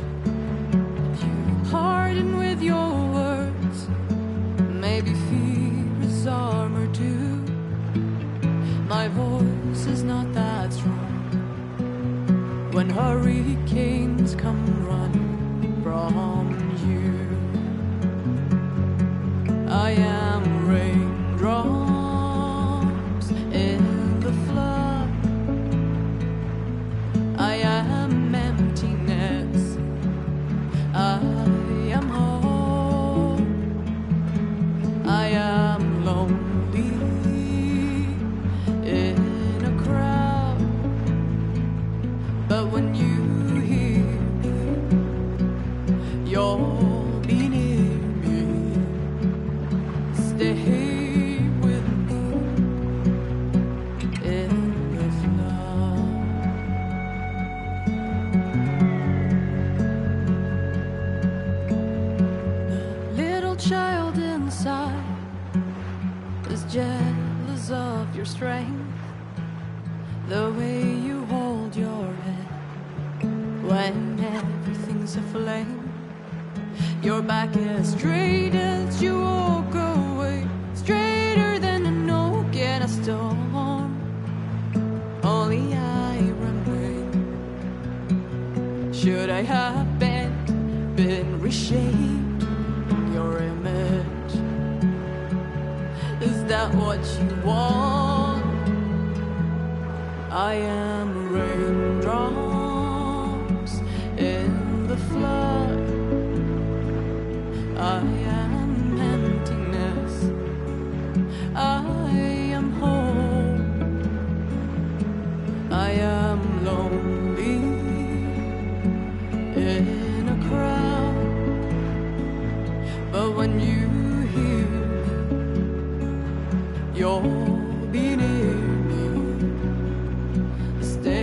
If you pardon with your words, maybe fear is armor too. My voice is not that strong. When hurricanes come running from you, I am raindrops in the flood. I am emptiness. I am home. I am lonely in a crowd. But when you hear me, you'll be near me. Stay with me in the flood. The little child inside is jealous of your strength, the way you hold your head when everything's aflame. Your back is straight as you walk away, straighter than an oak in a storm. Only I remain. Should I have been reshaped? Your image, is that what you want? I am raindrops in the flood. I am emptiness. I am home. I am lonely in a crowd. But when you hear me, you'll be near me. Stay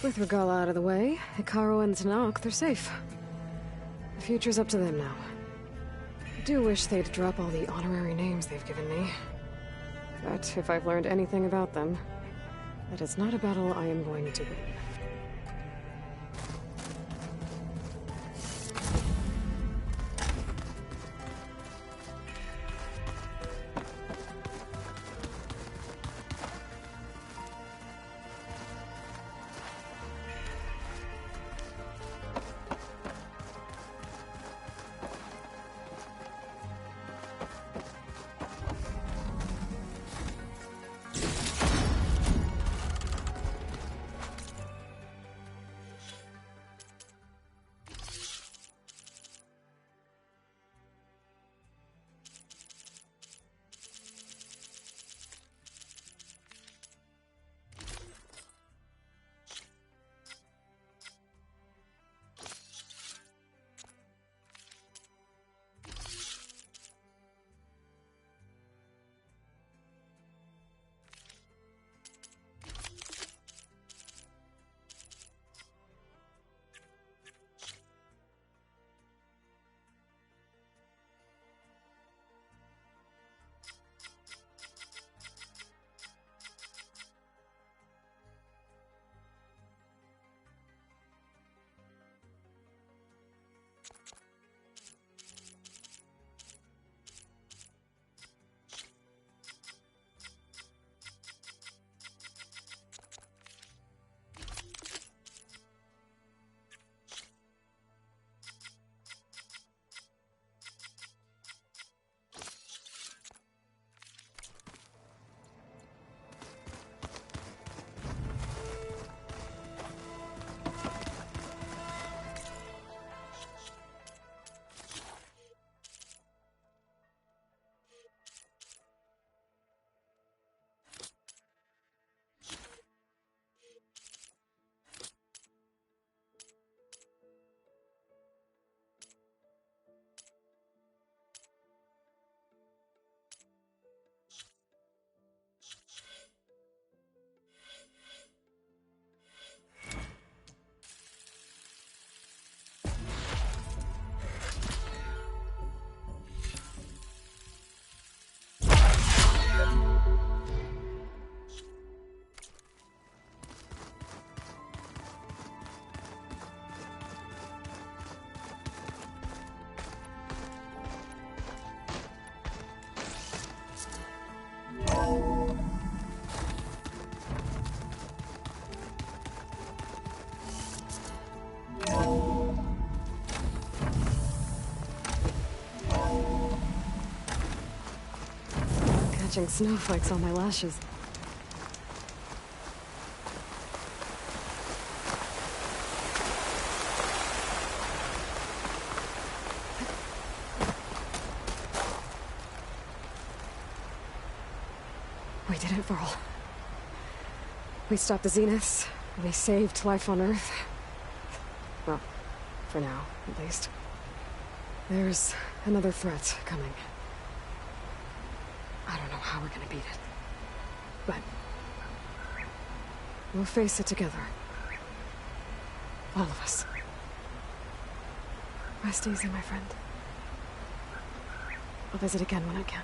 With Regala out of the way, Hikaru and Tanakh, they're safe. The future's up to them now. I do wish they'd drop all the honorary names they've given me. But if I've learned anything about them, that is not a battle I am going to win. Catching snowflakes on my lashes. We did it, Varl. We stopped the Zeniths. We saved life on Earth. Well, for now, at least. There's another threat coming. I don't know how we're gonna beat it. But we'll face it together. All of us. Rest easy, my friend. I'll visit again when I can.